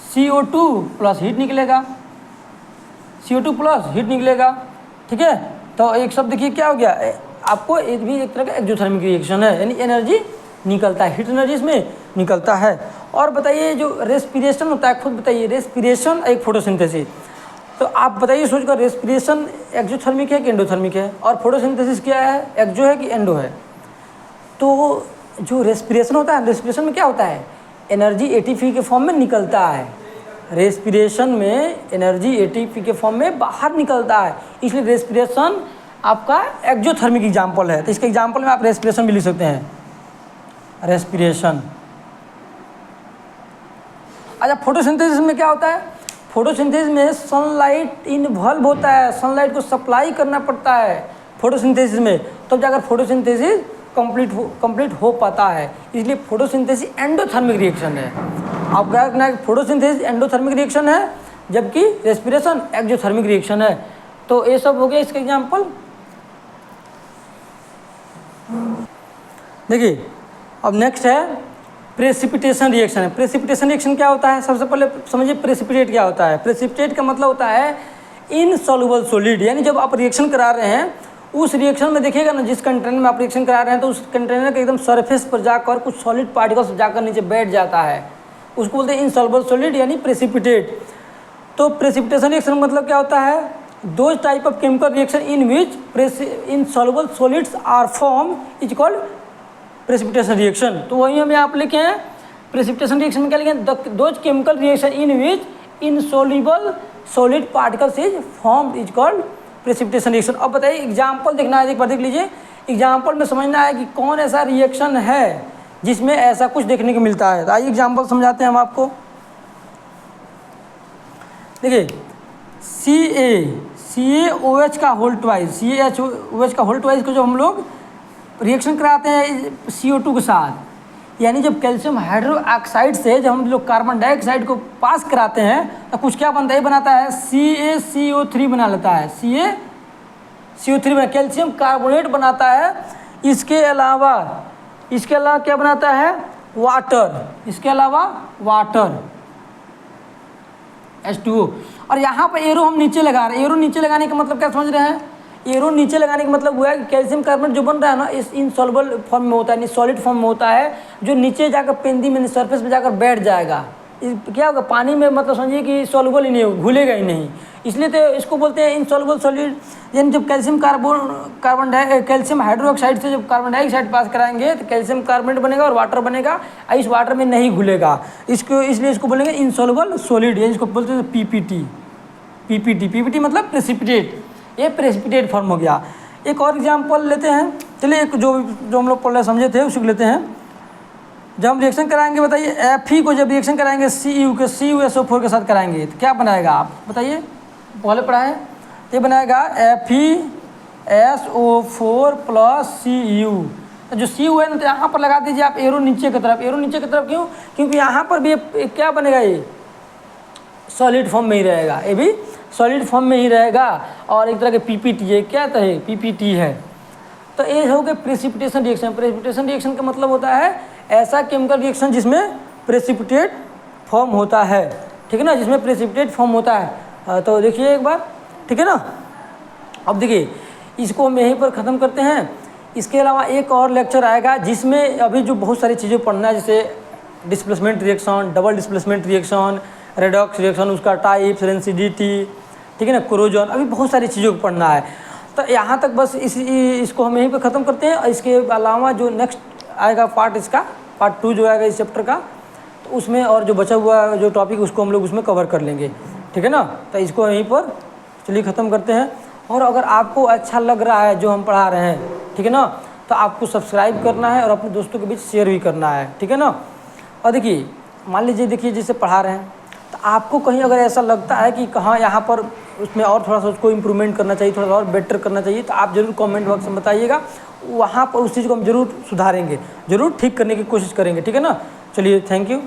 CO2 प्लस हीट निकलेगा, CO2 प्लस हीट निकलेगा। ठीक है, तो एक शब्द देखिए क्या हो गया, आपको ये भी एक तरह का एक्सोथर्मिक रिएक्शन है, यानी एनर्जी निकलता है, हीट एनर्जी इसमें निकलता है। और बताइए जो रेस्पिरेशन होता है, खुद बताइए, रेस्पिरेशन एक फोटोसिंथेसिस, तो आप बताइए सोचकर, रेस्पिरेशन एक्सोथर्मिक है कि एंडोथर्मिक है, और फोटोसिंथेसिस क्या है, एक्सो है कि एंडो है। तो जो रेस्पिरेशन होता है, रेस्पिरेशन में क्या होता है, एनर्जी ATP के फॉर्म में निकलता है। रेस्पिरेशन में एनर्जी ATP के फॉर्म में बाहर निकलता है, इसलिए रेस्पिरेशन आपका एक्सोथर्मिक एग्जाम्पल है। तो इसके एग्जाम्पल में आप रेस्पिरेशन भी लिख सकते हैं, रेस्पिरेशन। अच्छा, फोटोसिंथेसिस में क्या होता है, फोटोसिंथेसिस में सनलाइट इन्वॉल्व होता है, सनलाइट को सप्लाई करना पड़ता है फोटोसिंथेसिस में, तब जाकर फोटोसिंथेसिस कंप्लीट हो पाता है। इसलिए फोटोसिंथेसिस एंडोथर्मिक रिएक्शन है। आप क्या करना है, फोटोसिंथेसिस एंडोथर्मिक रिएक्शन है, जबकि रेस्पिरेशन एक्सोथर्मिक रिएक्शन है। तो ये सब हो गया इसके एग्जाम्पल। देखिए अब नेक्स्ट है प्रेसिपिटेशन रिएक्शन है। प्रेसिपिटेशन रिएक्शन क्या होता है, सबसे पहले समझिए प्रेसिपिटेट क्या होता है। प्रेसिपिटेट का मतलब होता है इनसॉल्युबल सॉलिड, यानी जब आप रिएक्शन करा रहे हैं उस रिएक्शन में देखिएगा ना, जिस कंटेनर में आप रिएक्शन करा रहे हैं तो उस कंटेनर के एकदम सरफेस पर जाकर कुछ सॉलिड पार्टिकल्स जाकर नीचे बैठ जाता है, उसको बोलते हैं इनसॉल्युबल सॉलिड यानी प्रेसिपिटेट। तो प्रेसिपिटेशन रिएक्शन मतलब क्या होता है, दो type of chemical reaction in which insoluble solids are form is called precipitation reaction. तो वही हम यहाँ पे लिखे हैं, प्रेसिपिटेशन रिएक्शन में क्या लिखे, those chemical reaction in which insoluble solid particles is form is called precipitation reaction. अब बताइए एग्जाम्पल देखना है, एक बार देख लीजिए। एग्जाम्पल में समझना है कि कौन ऐसा रिएक्शन है जिसमें ऐसा कुछ देखने को मिलता है। तो आइए एग्जाम्पल समझाते हैं हम आपको। देखिए CaOH का होल ट्वाइस, CaOH का होल ट्वाइस को जब हम लोग रिएक्शन कराते हैं CO2 के साथ, यानी जब कैल्शियम हाइड्रोक्साइड से जब हम लोग कार्बन डाइऑक्साइड को पास कराते हैं तो कुछ क्या बनता है, ये बनाता है CaCO3 बना लेता है, CaCO3 बना, कैल्शियम कार्बोनेट बनाता है। इसके अलावा क्या बनाता है, वाटर, इसके अलावा वाटर H2O। और यहाँ पर एरो हम नीचे लगा रहे हैं। एरो नीचे लगाने का मतलब क्या समझ रहे हैं, एरो नीचे लगाने का मतलब हुआ है कि कैल्शियम कार्बोनेट जो बन रहा है ना, इस इनसॉल्युबल फॉर्म में होता है, सॉलिड फॉर्म में होता है, जो नीचे जाकर पेंदी में सरफेस में जाकर बैठ जाएगा। क्या होगा, पानी में मतलब समझिए कि सॉल्युबल ही नहीं होगा, घुलेगा ही नहीं, इसलिए तो इसको बोलते हैं इनसॉल्युबल सॉलिड। यानी जब कैल्शियम हाइड्रोक्साइड से जब कार्बन डाइऑक्साइड पास कराएंगे तो कैल्शियम कार्बोनेट बनेगा और वाटर बनेगा, इस वाटर में नहीं घुलेगा, इसलिए इसको बोलेंगे इनसॉल्युबल सॉलिड, या इसको बोलते हैं पीपीटी मतलब प्रेसिपिटेट। ये प्रेसिपिटेट फॉर्म हो गया। एक और एग्जांपल लेते हैं, चलिए एक जो हम लोग पहले समझे थे उसको लेते हैं। जब हम रिएक्शन कराएंगे, बताइए Fe को जब रिएक्शन कराएंगे CuSO4 के साथ कराएंगे तो क्या बनाएगा, आप बताइए, पहले पढ़ा है, ये बनाएगा SO4 + Cu। तो जो Cu है ना, तो यहाँ पर लगा दीजिए आप एरो नीचे की तरफ। एरो नीचे की तरफ क्यों? क्योंकि यहाँ पर भी क्या बनेगा, ये सॉलिड फॉर्म में ही रहेगा, ये भी सॉलिड फॉर्म में ही रहेगा। और एक तरह के PPT है, क्या तो है PPT है। तो ये हो गया प्रेसिपिटेशन रिएक्शन। प्रेसिपिटेशन रिएक्शन का मतलब होता है ऐसा केमिकल रिएक्शन जिसमें प्रेसिपिटेट फॉर्म होता है, ठीक है ना, जिसमें प्रेसिपिटेट फॉर्म होता है। तो देखिए एक बार, ठीक है ना। अब देखिए इसको हम यहीं पर ख़त्म करते हैं। इसके अलावा एक और लेक्चर आएगा जिसमें अभी जो बहुत सारी चीज़ें पढ़ना है, जैसे displacement reaction, double displacement reaction, redox reaction, उसका टाइप्स, रेंसिडिटी, ठीक है ना, कोरोजन, अभी बहुत सारी चीज़ों को पढ़ना है। तो यहाँ तक बस इसको हम यहीं पे ख़त्म करते हैं। इसके अलावा जो नेक्स्ट आएगा पार्ट, इसका पार्ट 2 जो आएगा इस चैप्टर का, तो उसमें और जो बचा हुआ जो टॉपिक उसको हम लोग उसमें कवर कर लेंगे, ठीक है ना। तो इसको यहीं पर चलिए ख़त्म करते हैं। और अगर आपको अच्छा लग रहा है जो हम पढ़ा रहे हैं, ठीक है ना, तो आपको सब्सक्राइब करना है और अपने दोस्तों के बीच शेयर भी करना है, ठीक है ना। और देखिए मान लीजिए, देखिए जैसे पढ़ा रहे हैं, तो आपको कहीं अगर ऐसा लगता है कि कहाँ यहाँ पर उसमें और थोड़ा सा उसको इम्प्रूवमेंट करना चाहिए, थोड़ा सा और बेटर करना चाहिए, तो आप ज़रूर कमेंट बॉक्स में बताइएगा। वहाँ पर उस चीज़ को हम ज़रूर सुधारेंगे, ज़रूर ठीक करने की कोशिश करेंगे, ठीक है ना। चलिए, थैंक यू।